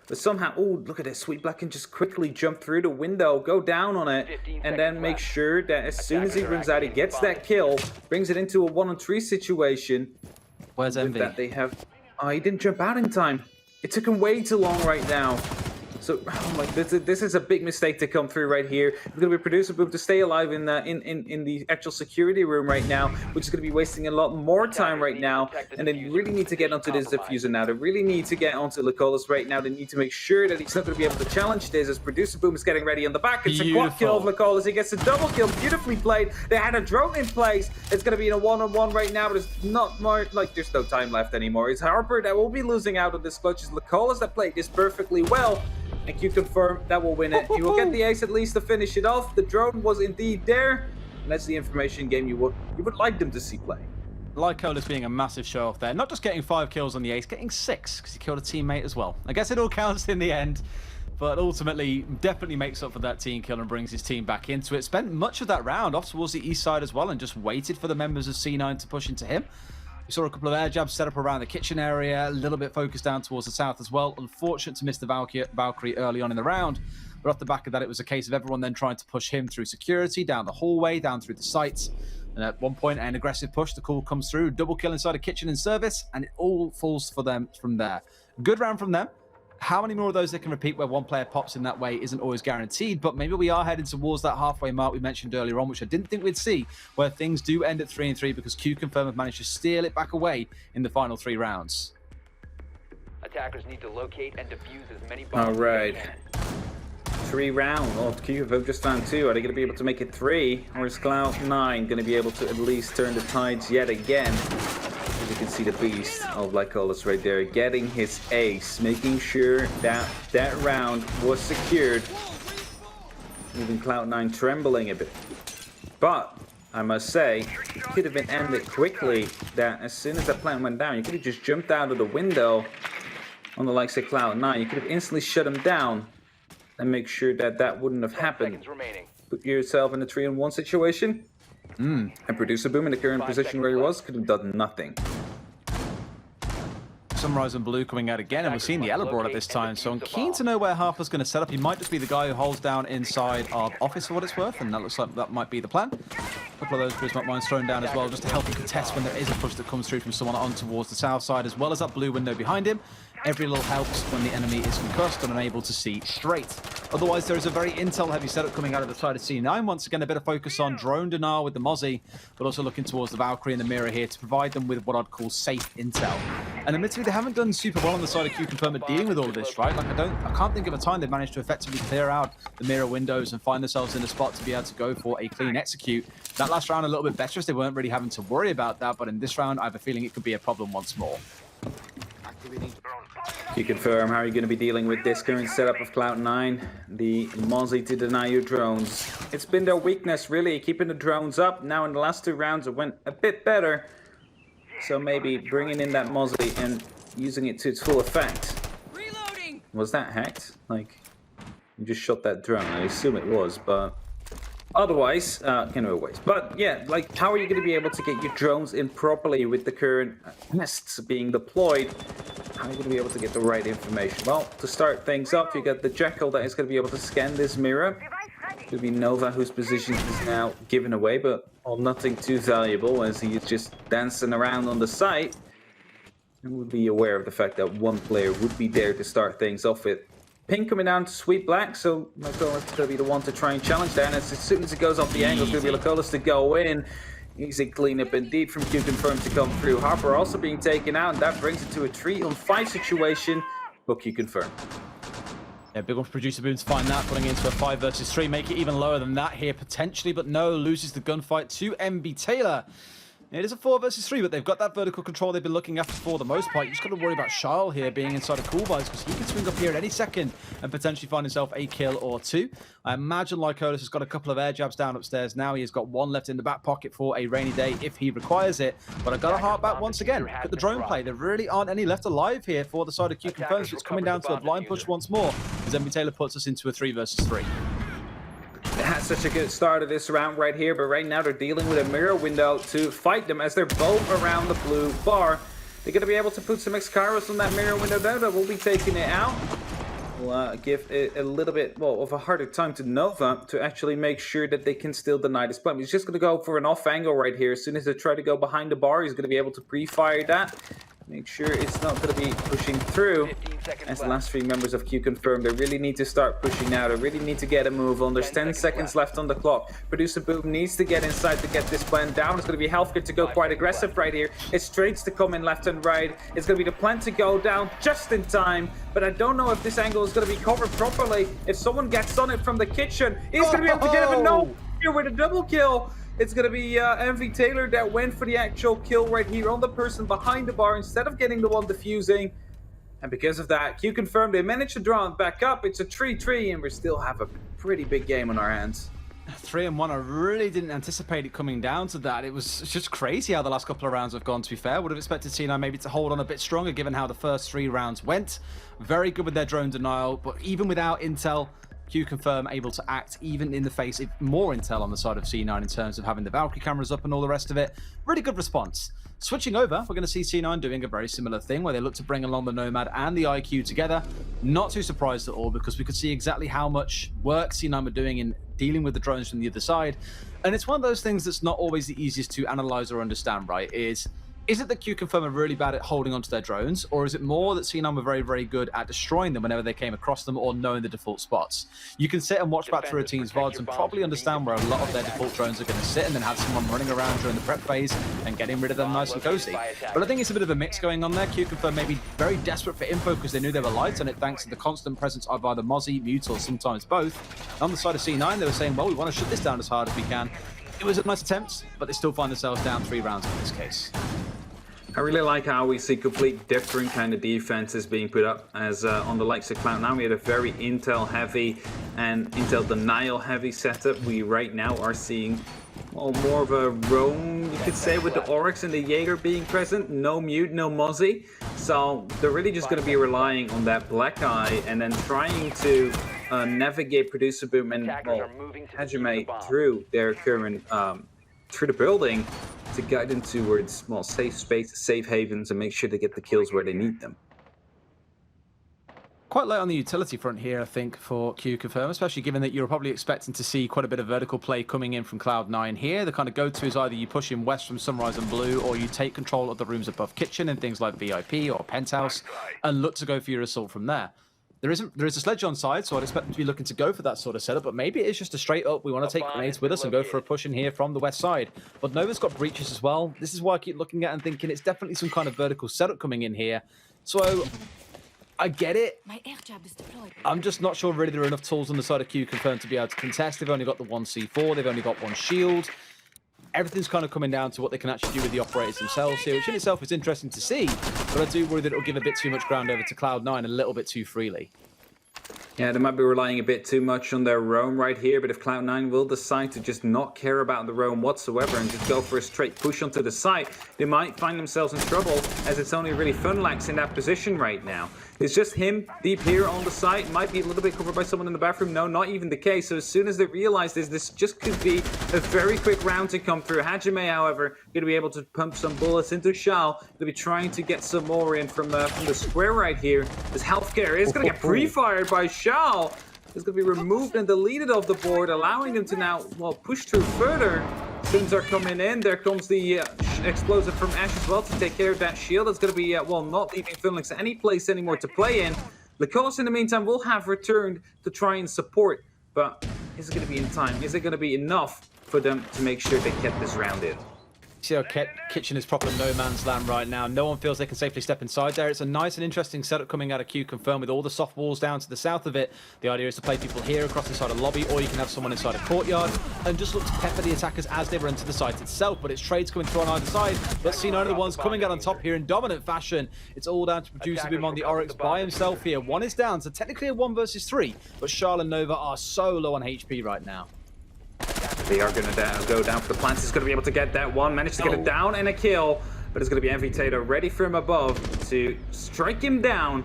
But somehow, oh, look at this. Sweet Black can just quickly jump through the window, go down on it, and then make sure that as soon as he runs out, he gets that kill, brings it into a 1-on-3 situation. Where's MV? That they have... Oh, he didn't jump out in time. It took him way too long right now. So, oh my, this is a big mistake to come through right here. It's going to be Producer Boom to stay alive in the actual security room right now, which is going to be wasting a lot more time right now. And then you really need to get onto this diffuser now. They really need to get onto Lycolas right now. They need to make sure that he's not going to be able to challenge this as Producer Boom is getting ready on the back. It's a quad kill of Lycolas. He gets a double kill. Beautifully played. They had a drone in place. It's going to be in a 1-on-1 right now, but it's not more like there's no time left anymore. It's Harper that will be losing out on this clutch. It's Lycolas that played this perfectly well. And QConfirm that will win it. He will get the ace at least to finish it off. The drone was indeed there. And that's the information game you would like them to see play. Lycolas being a massive show off there. Not just getting 5 kills on the ace, getting 6 because he killed a teammate as well. I guess it all counts in the end. but ultimately definitely makes up for that team kill and brings his team back into it. Spent much of that round off towards the east side as well and just waited for the members of C9 to push into him. We saw a couple of air jabs set up around the kitchen area, a little bit focused down towards the south as well. Unfortunate to miss the Valkyrie early on in the round, but off the back of that, it was a case of everyone then trying to push him through security, down the hallway, down through the sites. And at one point, an aggressive push, the call comes through, double kill inside a kitchen in service, and it all falls for them from there. Good round from them. How many more of those they can repeat where one player pops in that way isn't always guaranteed, but maybe we are heading towards that halfway mark we mentioned earlier on, which I didn't think we'd see, where things do end at 3-3 because QConfirm have managed to steal it back away in the final 3 rounds. Attackers need to locate and defuse as many bombs. All right. 3 rounds. Oh, QConfirm just found 2. Are they going to be able to make it 3? Or is Cloud9 going to be able to at least turn the tides yet again? As you can see, the beast of Black Colors right there, getting his ace, making sure that that round was secured, leaving Cloud9 trembling a bit. But I must say, it could have been ended quickly. That as soon as that plant went down, you could have just jumped out of the window on the likes of Cloud9. You could have instantly shut him down and make sure that that wouldn't have happened. Put yourself in a 3-on-1 situation. And Producer Boom in the current position where he was could have done nothing. Sunrise and Blue coming out again, and we've seen the Ellerbroad at this time, so I'm keen to know where Harper's going to set up. He might just be the guy who holds down inside of office for what it's worth, and that looks like that might be the plan. A couple of those prismatic mines thrown down as well, just to help him contest when there is a push that comes through from someone on towards the south side, as well as that blue window behind him. Every little helps when the enemy is concussed and unable to see straight. Otherwise, there is a very intel-heavy setup coming out of the side of C9. Once again, a bit of focus on drone dinar with the Mozzie, but also looking towards the Valkyrie and the Mirror here to provide them with what I'd call safe intel. And admittedly, they haven't done super well on the side of QConfirm at dealing with all of this, right? Like, I can't think of a time they've managed to effectively clear out the Mirror windows and find themselves in a spot to be able to go for a clean execute. That last round a little bit better as they weren't really having to worry about that, but in this round, I have a feeling it could be a problem once more. QConfirm, how are you going to be dealing with this current setup of Cloud9? The Mozzie to deny your drones. It's been their weakness, really, keeping the drones up. Now in the last 2 rounds, it went a bit better. So maybe bringing in that Mozzie and using it to its full effect. Reloading! Was that hacked? Like, you just shot that drone. I assume it was, but otherwise, kind of a waste. But yeah, like, how are you going to be able to get your drones in properly with the current nests being deployed? How are you going to be able to get the right information? Well, to start things off, you got the Jackal that is going to be able to scan this mirror. It could be Nova, whose position is now given away, but nothing too valuable as he is just dancing around on the site. And would be aware of the fact that one player would be there to start things off with. Pink coming down to Sweet Black, so Lacolas is going to be the one to try and challenge that. And as soon as it goes off the angle, it's going to be Lacolas to go in. Easy cleanup indeed from QConfirm to come through. Harper also being taken out, and that brings it to a 3-on-5 situation for QConfirm. Yeah, big one for Producer Boom to find that, putting into a 5 versus 3, make it even lower than that here potentially, but no, loses the gunfight to MB Taylor. It is a 4 versus 3, but they've got that vertical control they've been looking after for the most part. You just got to worry about Charles here being inside of Cool Vibes because he can swing up here at any second and potentially find himself a kill or 2. I imagine Lycolis has got a couple of air jabs down upstairs now. He has got 1 left in the back pocket for a rainy day if he requires it. But I've got to harp back once again. Look at the drone play. There really aren't any left alive here for the side of QConfirm, so it's coming down to a blind push once more as MB Taylor puts us into a 3 versus 3. They had such a good start of this round right here, but right now they're dealing with a mirror window to fight them as they're both around the blue bar. They're going to be able to put some X-Kairos on that mirror window there that will be taking it out. Will give it a little bit, well, of a harder time to Nova to actually make sure that they can still deny this plan. He's just going to go for an off angle right here. As soon as they try to go behind the bar, he's going to be able to pre-fire that. Make sure it's not going to be pushing through. As the last 3 members of QConfirm, they really need to start pushing now. They really need to get a move on. There's 10 seconds left on the clock. Producer Boom needs to get inside to get this plan down. It's going to be Healthcare to go quite aggressive right here. It's trades to come in left and right. It's going to be the plan to go down just in time. But I don't know if this angle is going to be covered properly. If someone gets on it from the kitchen, he's going to be able to get him a no here with a double kill. It's going to be MV Taylor that went for the actual kill right here on the person behind the bar instead of getting the one defusing. And because of that, QConfirm, they managed to draw it back up. It's a 3-3, and we still have a pretty big game on our hands. 3-1. I really didn't anticipate it coming down to that. It's just crazy how the last couple of rounds have gone, to be fair. Would have expected C9 maybe to hold on a bit stronger given how the first 3 rounds went. Very good with their drone denial, but even without intel, QConfirm able to act even in the face of more intel on the side of C9 in terms of having the Valkyrie cameras up and all the rest of it. Really good response. Switching over, we're going to see C9 doing a very similar thing where they look to bring along the Nomad and the IQ together. Not too surprised at all because we could see exactly how much work C9 were doing in dealing with the drones from the other side. And it's one of those things that's not always the easiest to analyze or understand, right? Is it that QConfirm are really bad at holding onto their drones, or is it more that C9 were very, very good at destroying them whenever they came across them or knowing the default spots? You can sit and watch back through a team's VODs and probably understand where a lot of their default drones are going to sit and then have someone running around during the prep phase and getting rid of them nice and cozy. But I think it's a bit of a mix going on there. QConfirm may be very desperate for info because they knew they were light on it thanks to the constant presence of either Mozzie, Mute, or sometimes both. On the side of C9, they were saying, well, we want to shut this down as hard as we can. It was a nice attempt, but they still find themselves down 3 rounds in this case. I really like how we see complete different kind of defenses being put up as on the likes of Cloud9 we had a very intel heavy and intel denial heavy setup. We right now are seeing more of a roam, you could say, with the Oryx and the Jaeger being present. No Mute, no Mozzie. So they're really just going to be relying on that Black Eye and then trying to navigate Producer Boom and Hajime through their current through the building to guide them towards, well, safe space, safe havens, and make sure they get the kills where they need them. Quite late on the utility front here, I think, for QConfirm, especially given that you're probably expecting to see quite a bit of vertical play coming in from Cloud9 here. The kind of go-to is either you push in west from Sunrise and Blue, or you take control of the rooms above Kitchen and things like VIP or Penthouse, and look to go for your assault from there. There is a sledge on side, so I'd expect them to be looking to go for that sort of setup, but maybe it's just a straight up, we want to take grenades with us and go for a push in here from the west side. But Nova's got breaches as well. This is why I keep looking at and thinking it's definitely some kind of vertical setup coming in here. So I get it. My air jab is deployed. I'm just not sure really there are enough tools on the side of QConfirm to be able to contest. They've only got the 1 C4, they've only got 1 shield. Everything's kind of coming down to what they can actually do with the operators themselves here, which in itself is interesting to see, but I do worry that it'll give a bit too much ground over to Cloud9 a little bit too freely. Yeah, they might be relying a bit too much on their roam right here, but if Cloud9 will decide to just not care about the roam whatsoever and just go for a straight push onto the site, they might find themselves in trouble, as it's only really Funlax in that position right now. It's just him deep here on the site, might be a little bit covered by someone in the bathroom. No, not even the case. So as soon as they realize this just could be a very quick round to come through. Hajime, however, going to be able to pump some bullets into Shao. Going to be trying to get some more in from the square right here. This healthcare is going to get pre-fired by Shao. It's going to be removed and deleted off the board, allowing them to now, well, push through further. Sims are coming in. There comes the explosive from Ash as well to take care of that shield. That's going to be, well, not leaving Funlax any place anymore to play in. Lacoste, in the meantime, will have returned to try and support. But is it going to be in time? Is it going to be enough for them to make sure they kept this round in? See how Kitchen is proper no man's land right now. No one feels they can safely step inside there. It's a nice and interesting setup coming out of QConfirm with all the soft walls down to the south of it. The idea is to play people here across the side of the lobby, or you can have someone inside a courtyard and just look to pepper the attackers as they run to the site itself. But it's trades coming through on either side. But C9 are the ones coming out on top here in dominant fashion. It's all down to Producer Boom on the Oryx by himself here. 1 is down, so technically a 1 versus 3. But Charles and Nova are so low on HP right now. They are going to go down for the plants. He's going to be able to get that one. Managed to get it down and a kill. But it's going to be MV Tato ready from above to strike him down.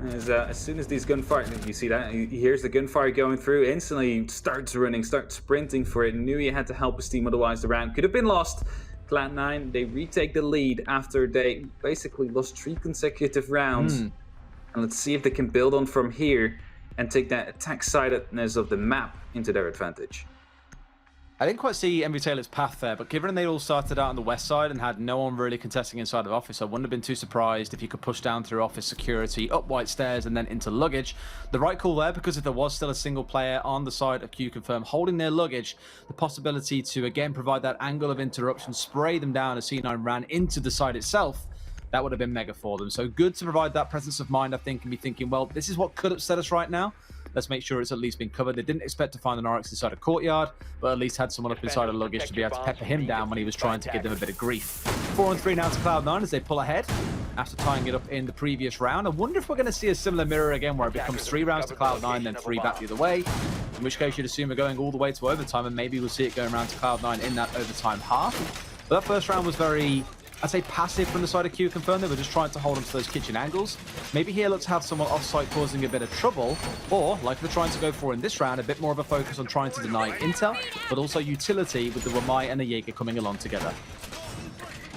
As soon as these gunfire, you see that? He hears the gunfire going through. Instantly starts running, starts sprinting for it. Knew he had to help his team, otherwise the round could have been lost. Cloud9, they retake the lead after they basically lost 3 consecutive rounds. And let's see if they can build on from here and take that attack-sidedness of the map into their advantage. I didn't quite see MV Taylor's path there, but given they all started out on the west side and had no one really contesting inside of office, I wouldn't have been too surprised if you could push down through office security, up white stairs, and then into luggage. The right call there, because if there was still a single player on the side of QConfirm holding their luggage, the possibility to again provide that angle of interruption, spray them down as C9 ran into the side itself, that would have been mega for them. So good to provide that presence of mind, I think, and be thinking, well, this is what could upset us right now. Let's make sure it's at least been covered. They didn't expect to find an Oryx inside a courtyard, but at least had someone up inside a luggage to be able to pepper him down when he was trying to give them a bit of grief. 4 and 3 now to Cloud9 as they pull ahead after tying it up in the previous round. I wonder if we're going to see a similar mirror again where it becomes 3 rounds to Cloud9, then 3 back the other way. in which case you'd assume we're going all the way to overtime, and maybe we'll see it going around to Cloud9 in that overtime half. But that first round was very, I'd say, passive from the side of QConfirm. They were just trying to hold on to those kitchen angles. Maybe here let's have someone off-site causing a bit of trouble, or, like they're trying to go for in this round, a bit more of a focus on trying to deny intel, but also utility with the Wamai and the Jaeger coming along together.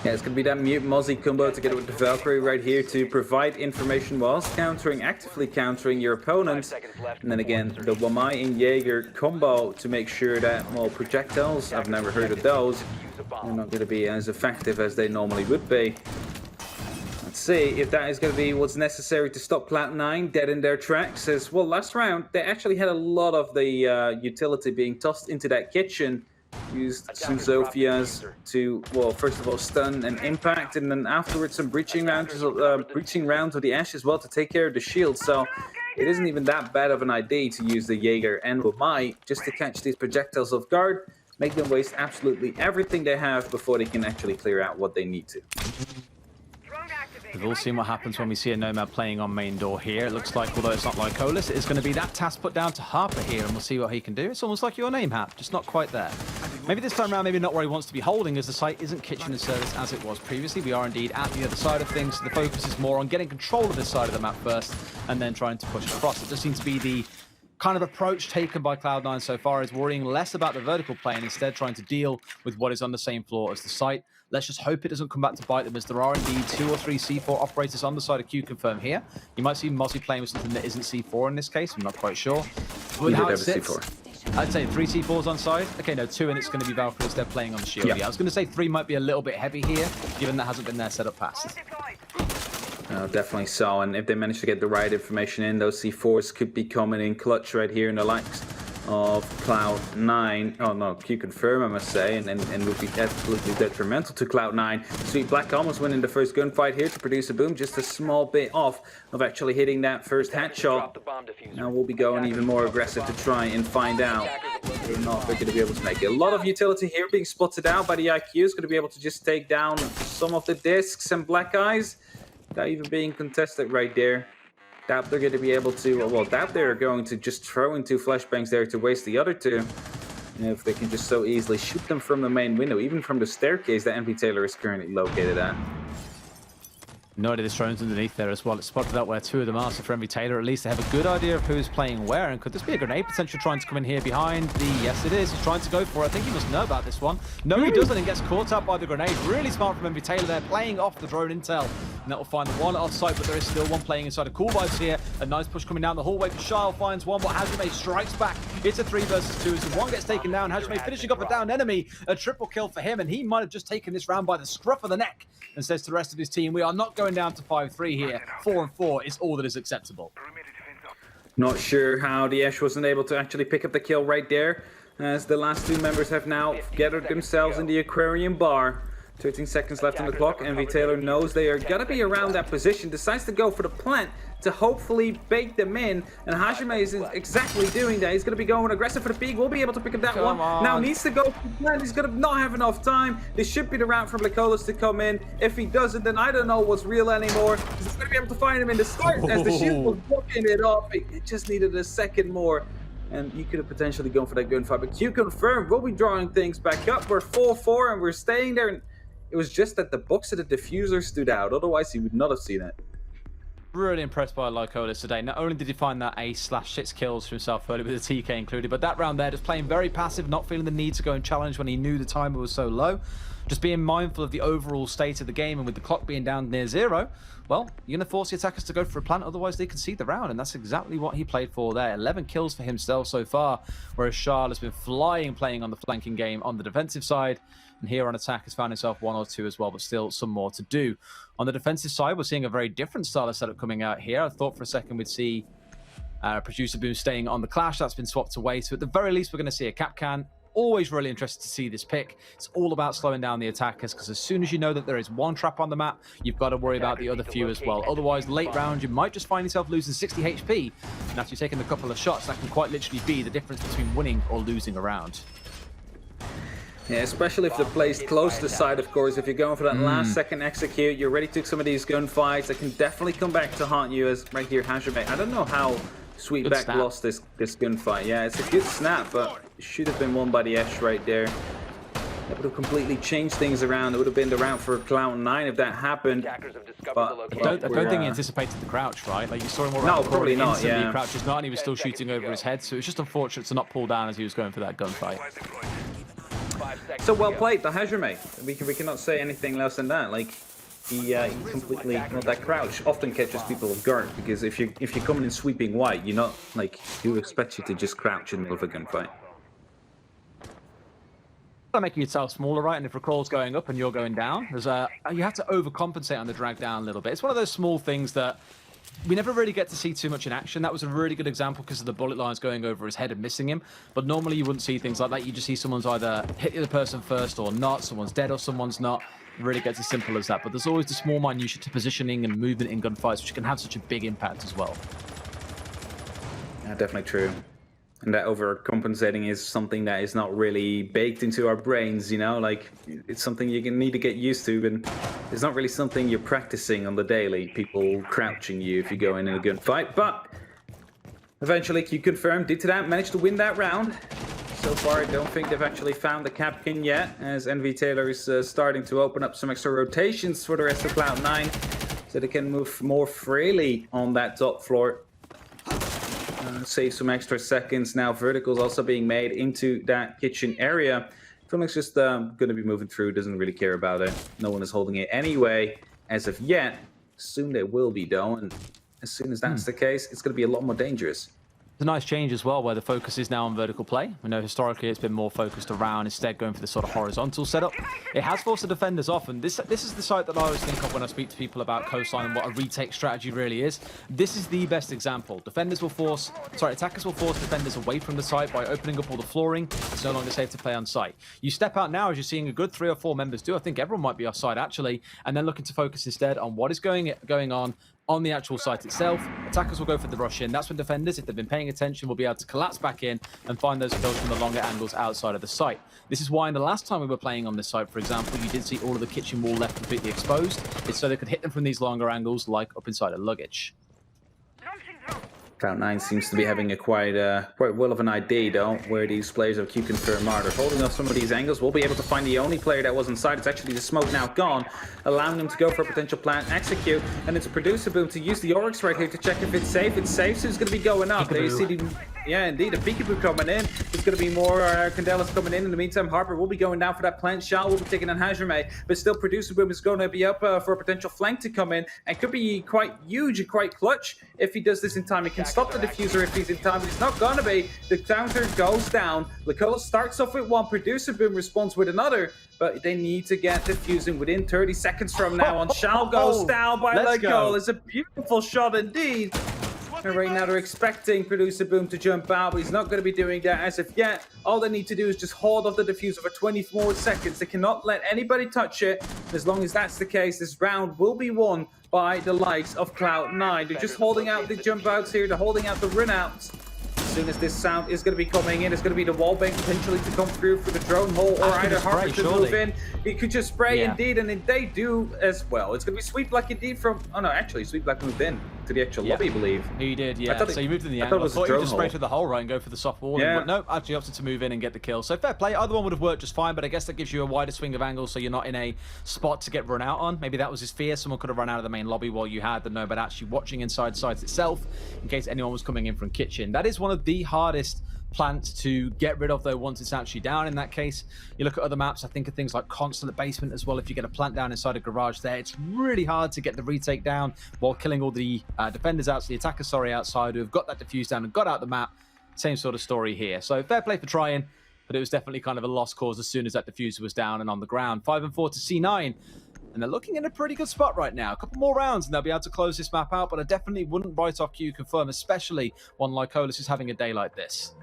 Yeah, it's going to be that Mute Mozzie combo together with the Valkyrie right here to provide information whilst actively countering your opponent. And then again, the Wamai and Jaeger combo to make sure that, well, projectiles, I've never heard of those, are not going to be as effective as they normally would be. Let's see if that is going to be what's necessary to stop Cloud9 dead in their tracks. As well, last round, they actually had a lot of the utility being tossed into that kitchen. Used some Zophias to, well, first of all, stun and impact, and then afterwards some breaching rounds with the Ashe as well to take care of the shield. So it isn't even that bad of an idea to use the Jaeger and Wamai just to catch these projectiles off guard, make them waste absolutely everything they have before they can actually clear out what they need to. We've all seen what happens when we see a Nomad playing on main door here. It looks like, although it's not Lycolis, it is going to be that task put down to Harper here, and we'll see what he can do. It's almost like your name, Hap, just not quite there. Maybe this time around, maybe not where he wants to be holding, as the site isn't kitchen and service as it was previously. We are indeed at the other side of things, so the focus is more on getting control of this side of the map first, and then trying to push across. It just seems to be the kind of approach taken by Cloud9 so far, is worrying less about the vertical play and instead trying to deal with what is on the same floor as the site. Let's just hope it doesn't come back to bite them, as there are indeed 2 or 3 C4 operators on the side of QConfirm here. You might see Mozzie playing with something that isn't C4 in this case. I'm not quite sure. With how it sits, I'd say 3 C4s on side. Okay, no, 2, and it's going to be Valkyrie instead playing on the shield. Yeah, I was going to say 3 might be a little bit heavy here, given that hasn't been their setup past. No, definitely so, and if they manage to get the right information in, those C4s could be coming in clutch right here in the likes of Cloud9. Oh no, QConfirm, I must say, and would be absolutely detrimental to Cloud9. Sweet Black almost winning the first gunfight here to produce a boom, just a small bit off of actually hitting that first headshot. Now we'll be going even more aggressive to try and find out whether or not they're going to be able to make it. A lot of utility here being spotted out by the IQ is going to be able to just take down some of the discs and Black Eyes. Without even being contested right there. Doubt they're going to be able to, well, doubt they're going to just throw in 2 flashbangs there to waste the other 2. And if they can just so easily shoot them from the main window, even from the staircase that MV Taylor is currently located at. No idea, there's drones underneath there as well. It's spotted out where 2 of them are, so for MV Taylor, at least they have a good idea of who's playing where. And could this be a grenade potential trying to come in here behind the... Yes, it is. He's trying to go for it. I think he must know about this one. No, he doesn't, and gets caught up by the grenade. Really smart from MV Taylor there, playing off the drone intel. And that will find the one off-site, but there is still one playing inside of Cool Vibes here. A nice push coming down the hallway for Shile, finds one, but Hajime strikes back. It's a 3 versus 2, so one gets taken down. Hajime finishing off a downed enemy. A triple kill for him, and he might have just taken this round by the scruff of the neck and says to the rest of his team, we are not going down to 5-3 here. 4-4 is all that is acceptable. Not sure how the Ashe wasn't able to actually pick up the kill right there, as the last 2 members have now gathered themselves in the aquarium bar. 13 seconds left on the clock. MV Taylor knows they are gonna be around that position, decides to go for the plant to hopefully bake them in, and Hajime is exactly doing that. He's gonna be going aggressive for the peak, will be able to pick up that one. Now needs to go for the plant, he's gonna not have enough time. This should be the round for Lycolis to come in. If he doesn't, then I don't know what's real anymore. He's gonna be able to find him in the start as the shield was blocking it off. It just needed a second more, and he could have potentially gone for that gunfight. But QConfirm will be drawing things back up. We're 4-4 and we're staying there. And it was just that the box of the diffuser stood out. Otherwise, he would not have seen it. Really impressed by Lycolis today. Not only did he find that ace/6 kills for himself early with the TK included, but that round there, just playing very passive, not feeling the need to go and challenge when he knew the timer was so low. Just being mindful of the overall state of the game, and with the clock being down near 0, well, you're going to force the attackers to go for a plant, otherwise they concede the round, and that's exactly what he played for there. 11 kills for himself so far, whereas Charles has been flying playing on the flanking game on the defensive side, and here on attack has found himself 1 or 2 as well, but still some more to do. On the defensive side, we're seeing a very different style of setup coming out here. I thought for a second we'd see Producer Boom staying on the Clash. That's been swapped away, so at the very least we're going to see a Capcan. Always really interested to see this pick. It's all about slowing down the attackers, because as soon as you know that there is one trap on the map, you've got to worry about the other few as well. Otherwise, late round, you might just find yourself losing 60 HP, and after you've taken a couple of shots, that can quite literally be the difference between winning or losing a round. Yeah, especially if the play's close to side, of course. If you're going for that last second execute, you're ready to take some of these gunfights that can definitely come back to haunt you, as right here, Hajime. I don't know how Sweetback snap. lost this gunfight. Yeah, it's a good snap, but it should have been won by the Ash right there. That would have completely changed things around. It would have been the round for Cloud9 if that happened. Attackers have discovered But the I location. don't think he anticipated the crouch, right? Like you saw him all No, around the corner, probably not, instantly yeah. crouches not, and he was still shooting over his head. So it was just unfortunate to not pull down as he was going for that gunfight. 5 seconds So well to go. played, the Hajime. We cannot say anything less than that. Like he completely, well, that crouch often catches people off guard because if you're coming in sweeping wide, you're not like you expect you to just crouch in the middle of a gunfight. Making yourself smaller, right? And if recall's going up and you're going down, there's you have to overcompensate on the drag down a little bit. It's one of those small things that we never really get to see too much in action. That was a really good example because of the bullet lines going over his head and missing him. But normally you wouldn't see things like that. You just see someone's either hit the other person first or not, someone's dead or someone's not. It really gets as simple as that. But there's always the small minutiae to positioning and movement in gunfights, which can have such a big impact as well. Yeah, definitely true. And that overcompensating is something that is not really baked into our brains, you know? Like, it's something you need to get used to, and it's not really something you're practicing on the daily, people crouching you if you go in a gunfight. But eventually, QConfirm did to that, managed to win that round. So far, I don't think they've actually found the Capkin yet, as NV Taylor is starting to open up some extra rotations for the rest of Cloud9, so they can move more freely on that top floor. Save some extra seconds. Now verticals also being made into that kitchen area. Felix just going to be moving through, doesn't really care about it. No one is holding it anyway as of yet. Soon they will be though, and as soon as that's the case, it's going to be a lot more dangerous. It's a nice change as well, where the focus is now on vertical play. We know historically it's been more focused around, instead going for the sort of horizontal setup. It has forced the defenders off, and this is the site that I always think of when I speak to people about Coastline and what a retake strategy really is. This is the best example. Attackers will force defenders away from the site by opening up all the flooring. It's no longer safe to play on site. You step out now, as you're seeing a good 3 or 4 members do. I think everyone might be offside actually, and then looking to focus instead on what is going on the actual site itself. Attackers will go for the rush in. That's when defenders, if they've been paying attention, will be able to collapse back in and find those kills from the longer angles outside of the site. This is why in the last time we were playing on this site, for example, you did see all of the kitchen wall left completely exposed. It's so they could hit them from these longer angles, like up inside of luggage. Cloud9 seems to be having a quite well of an idea, though, where these players of QConfirm are. They're holding off some of these angles. We'll be able to find the only player that was inside. It's actually the smoke now gone, allowing them to go for a potential plan, execute, and it's a producer boom to use the Oryx right here to check if it's safe. It's safe, so it's going to be going up. There you see the... Yeah, indeed, a peekaboo coming in. There's going to be more Candelas coming in. In the meantime, Harper will be going down for that plant. Shao will be taking on Hajime, but still, Producer Boom is going to be up for a potential flank to come in, and could be quite huge and quite clutch if he does this in time. He can stop the diffuser if he's in time, but it's not going to be. The counter goes down. Lacola starts off with one. Producer Boom responds with another, but they need to get diffusing within 30 seconds from now on. Shao goes down by Lacola. It's a beautiful shot indeed. And right now they're expecting Producer Boom to jump out, but he's not going to be doing that as of yet. All they need to do is just hold off the diffuser for 20 more seconds. They cannot let anybody touch it. As long as that's the case, this round will be won by the likes of Cloud9. They're just holding out the jump outs here. They're holding out the run outs. As soon as this sound is going to be coming in, it's going to be the wall bank potentially to come through for the drone hole, or either Harper to move in. He could just spray indeed, and then they do as well. It's going to be Sweet Black indeed from... Oh no, actually, Sweet Black moved in to the actual lobby, I believe. He did, yeah. So he moved in the angle. I thought he would just spray through the hole, right, and go for the soft wall. But no, actually opted to move in and get the kill. So fair play. Either one would have worked just fine, but I guess that gives you a wider swing of angles, so you're not in a spot to get run out on. Maybe that was his fear. Someone could have run out of the main lobby while you had the no, but actually watching inside sites itself, in case anyone was coming in from kitchen. That is one of the hardest plant to get rid of, though, once it's actually down. In that case, you look at other maps, I think of things like Consulate Basement as well. If you get a plant down inside a garage there, it's really hard to get the retake down while killing all the defenders out, the attackers, outside, who have got that diffuse down and got out the map. Same sort of story here. So fair play for trying, but it was definitely kind of a lost cause as soon as that diffuser was down and on the ground. 5 and 4 to C9. And they're looking in a pretty good spot right now. A couple more rounds and they'll be able to close this map out, but I definitely wouldn't write off QConfirm, especially one like Colas is having a day like this.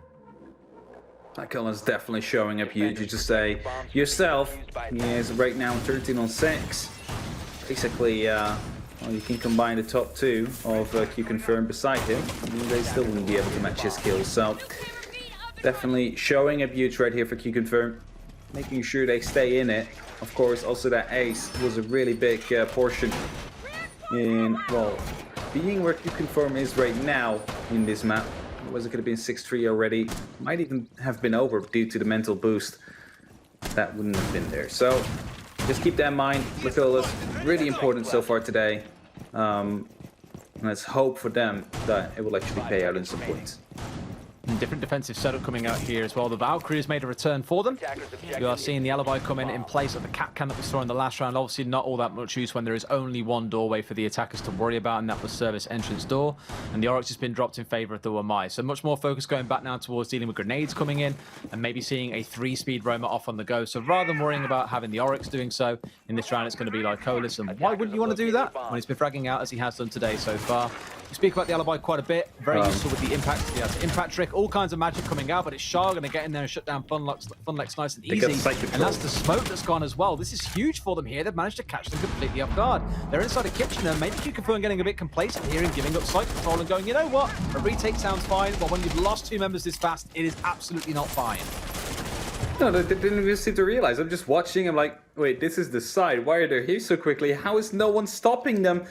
Lacola definitely showing up huge. You just say yourself, he is right now 13 on 6. Basically, well, you can combine the top 2 of QConfirm beside him, and they still wouldn't be able to match his kills. So definitely showing up huge right here for QConfirm, making sure they stay in it. Of course, also that ace was a really big portion And, well, being where QConfirm is right now in this map, was it could have been 6-3 already, might even have been over due to the mental boost. That wouldn't have been there. So, just keep that in mind. Latiola's really important so far today. Let's hope for them that it will actually pay out in some points. Different defensive setup coming out here as well. The Valkyrie has made a return for them. You are seeing the alibi come in place of the cap can that we saw in the last round. Obviously not all that much use when there is only one doorway for the attackers to worry about, and that was service entrance door. And the Oryx has been dropped in favor of the Wamai. So much more focus going back now towards dealing with grenades coming in and maybe seeing a 3-speed roamer off on the go. So rather than worrying about having the Oryx doing so, in this round it's going to be like, oh, listen, why wouldn't you want to do that when he's been fragging out as he has done today so far? We speak about the alibi quite a bit. Very useful with the impact. He has impact trick, all kinds of magic coming out, but it's Shah going to get in there and shut down Funlex nice and easy. And that's the smoke that's gone as well. This is huge for them here. They've managed to catch them completely off guard. They're inside a kitchen and maybe QConfirm getting a bit complacent here and giving up site control and going, you know what? A retake sounds fine, but when you've lost 2 members this fast, it is absolutely not fine. No, they didn't even seem to realize. I'm just watching. I'm like, wait, this is the side. Why are they here so quickly? How is no one stopping them?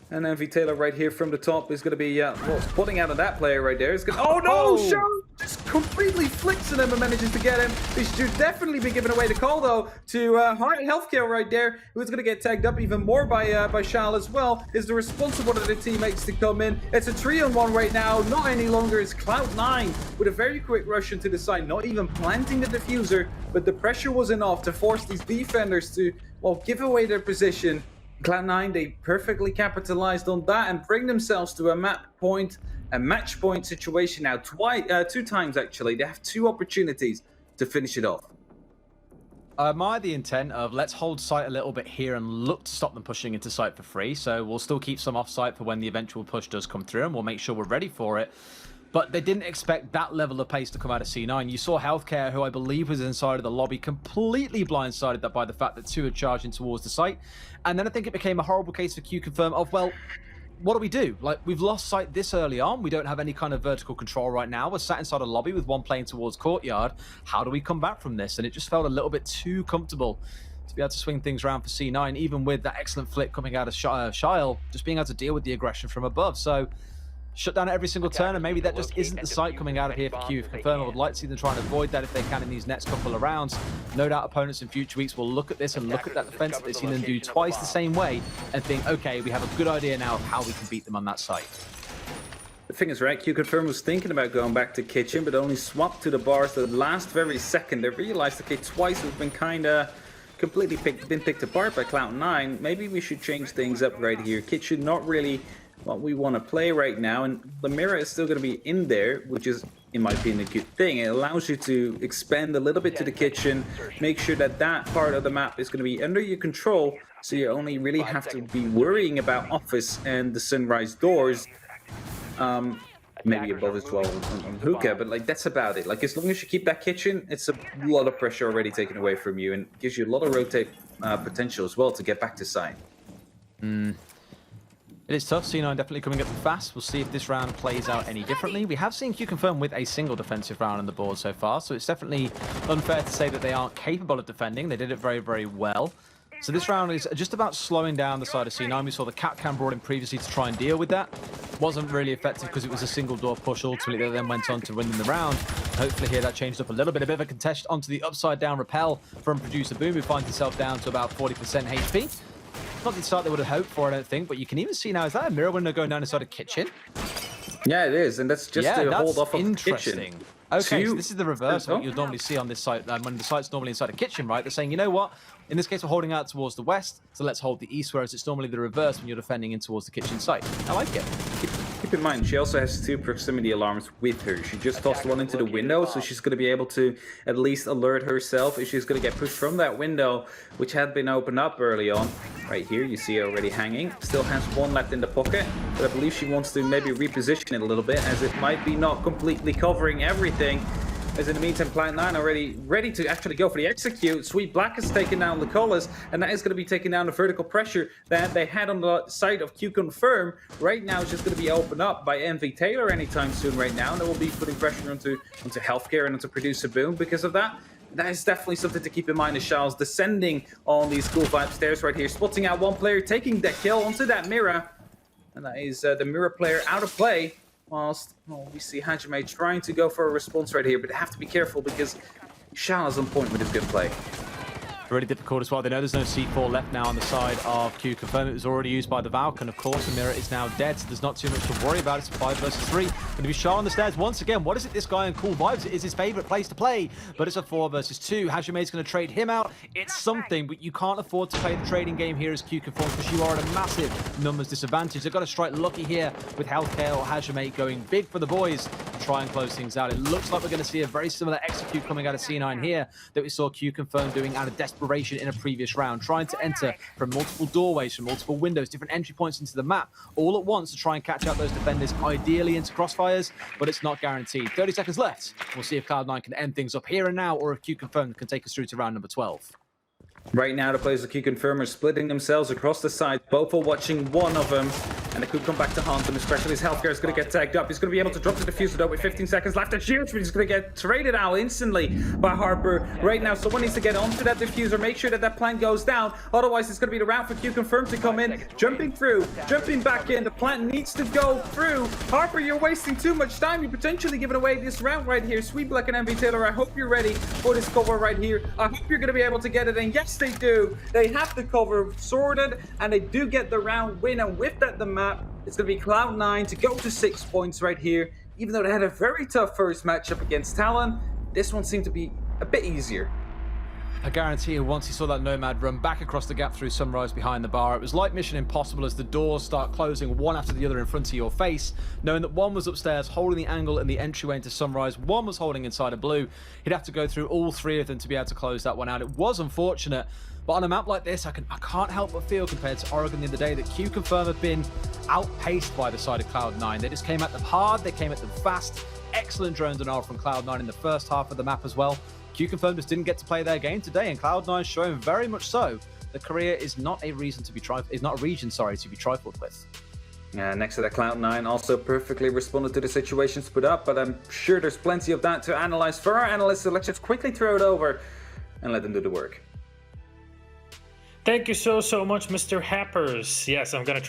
And MV Taylor right here from the top is going to be spotting out of that player right there. It's going oh no, Show just completely flicks at him and manages to get him. They should definitely be giving away the call though to Healthcare right there, who's going to get tagged up even more by Shal as well. Is the responsible of the teammates to come in. It's a 3-on-1 right now. Not any longer. It's Cloud9 with a very quick rush into the side, not even planting the diffuser, but the pressure was enough to force these defenders to, well, give away their position. Cloud9, they perfectly capitalized on that and bring themselves to a match point situation now. 2 times actually. They have 2 opportunities to finish it off. I admire the intent of let's hold site a little bit here and look to stop them pushing into site for free. So we'll still keep some off site for when the eventual push does come through, and we'll make sure we're ready for it. But they didn't expect that level of pace to come out of C9. You saw Healthcare, who I believe was inside of the lobby, completely blindsided by the fact that 2 are charging towards the site. And then I think it became a horrible case for QConfirm of, well, what do we do? Like, we've lost sight this early on. We don't have any kind of vertical control right now. We're sat inside a lobby with 1 playing towards courtyard. How do we come back from this? And it just felt a little bit too comfortable to be able to swing things around for C9, even with that excellent flick coming out of Shile, just being able to deal with the aggression from above. So shut down at every single turn, and maybe that just isn't the sight coming out of here for QConfirm. I would like to see them try and avoid that if they can in these next couple of rounds. No doubt opponents in future weeks will look at this and look at that defense that they've seen them do twice the same way and think, okay, we have a good idea now of how we can beat them on that site. The thing is, right, QConfirm was thinking about going back to kitchen, but only swapped to the bars the last very second. They realized, okay, twice we've been kind of completely picked apart by Cloud9. Maybe we should change things up right here. Kitchen, not really what we want to play right now, and the mirror is still going to be in there, which is, in my opinion, a good thing. It allows you to expand a little bit to the kitchen, make sure that that part of the map is going to be under your control, so you only really have to be worrying about office and the sunrise doors. Maybe above as well on hookah, but like that's about it. Like as long as you keep that kitchen, it's a lot of pressure already taken away from you, and gives you a lot of rotate potential as well to get back to side. It is tough. C9 definitely coming up fast. We'll see if this round plays out any differently. We have seen QConfirm with a single defensive round on the board so far, so it's definitely unfair to say that they aren't capable of defending. They did it very, very well. So this round is just about slowing down the side of C9. We saw the cap cam brought in previously to try and deal with that. Wasn't really effective because it was a single door push ultimately that then went on to win them the round. Hopefully here that changed up a little bit. A bit of a contest onto the upside down rappel from Producer Boom, who finds himself down to about 40% HP. Not the start they would have hoped for, I don't think, but you can even see now, is that a mirror window going down inside a kitchen? Yeah, it is, and that's just to hold off of the kitchen. Okay, so this is the reverse of what you'll normally see on this site. When the site's normally inside a kitchen, right? They're saying, you know what? In this case, we're holding out towards the west, so let's hold the east, whereas it's normally the reverse when you're defending in towards the kitchen site. I like it. Keep in mind, she also has 2 proximity alarms with her. She just tossed one into the window, so she's going to be able to at least alert herself if she's going to get pushed from that window, which had been opened up early on. Right here, you see her already hanging. Still has 1 left in the pocket, but I believe she wants to maybe reposition it a little bit, as it might be not completely covering everything. As in the meantime, Cloud9 already ready to actually go for the execute. Sweet Black has taken down Lecolas, and that is going to be taking down the vertical pressure that they had on the side of QConfirm. Right now, it's just going to be opened up by MV Taylor anytime soon right now, and they will be putting pressure onto Healthcare and onto Producer Boom because of that. that is definitely something to keep in mind as Charles descending on these cool vibe stairs right here, spotting out one player, taking that kill onto that mirror. And that is the mirror player out of play. Whilst we see Hajime trying to go for a response right here, but they have to be careful because Charles is on point with his good play. Really difficult as well. They know there's no C4 left now on the side of QConfirm. It was already used by the Valk, and of course the mirror is now dead, so there's not too much to worry about. It's 5 versus 3. Going to be Shah on the stairs once again. What is it this guy in Cool Vibes is his favorite place to play? But it's a 4 versus 2. Hajime's going to trade him out. It's something, but you can't afford to play the trading game here as QConfirm because you are at a massive numbers disadvantage. They've got to strike lucky here with Healthcare or Hajime going big for the boys to try and close things out. It looks like we're going to see a very similar execute coming out of C9 here that we saw QConfirm doing out of desperation in a previous round, trying to enter from multiple doorways, from multiple windows, different entry points into the map, all at once to try and catch out those defenders, ideally into crossfires, but it's not guaranteed. 30 seconds left. We'll see if Cloud9 can end things up here and now, or if QConfirm can take us through to round number 12. Right now, the players of QConfirm are splitting themselves across the side. Both are watching one of them, and they could come back to haunt them, especially his healthcare is going to get tagged up. He's going to be able to drop the diffuser though with 15 seconds left. It's huge, but he's going to get traded out instantly by Harper. Right now, someone needs to get onto that diffuser, make sure that that plant goes down. Otherwise, it's going to be the round for QConfirm to come in, jumping through, jumping back in. The plant needs to go through. Harper, you're wasting too much time. You're potentially giving away this round right here. Sweet Black and MV Taylor, I hope you're ready for this cover right here. I hope you're going to be able to get it, and yes, they do. They have the cover sorted, and they do get the round win, and with that, the map, it's going to be Cloud9 to go to 6 points right here. Even though they had a very tough first matchup against Talon, this one seemed to be a bit easier. I guarantee you, once he saw that Nomad run back across the gap through Sunrise behind the bar, it was like Mission Impossible as the doors start closing one after the other in front of your face, knowing that one was upstairs holding the angle in the entryway into Sunrise, one was holding inside a blue. He'd have to go through all 3 of them to be able to close that one out. It was unfortunate, but on a map like this, I can't help but feel, compared to Oregon the other day, that QConfirm have been outpaced by the side of Cloud9. They just came at them hard, they came at them fast. Excellent drone denial from Cloud9 in the first half of the map as well. QConfirm just didn't get to play their game today, and Cloud9 showing very much so that Korea is not a region to be trifled with. Yeah, next to that Cloud9 also perfectly responded to the situations put up, but I'm sure there's plenty of that to analyze for our analysts, so let's just quickly throw it over and let them do the work. Thank you so much, Mr. Happers. Yes, I'm going to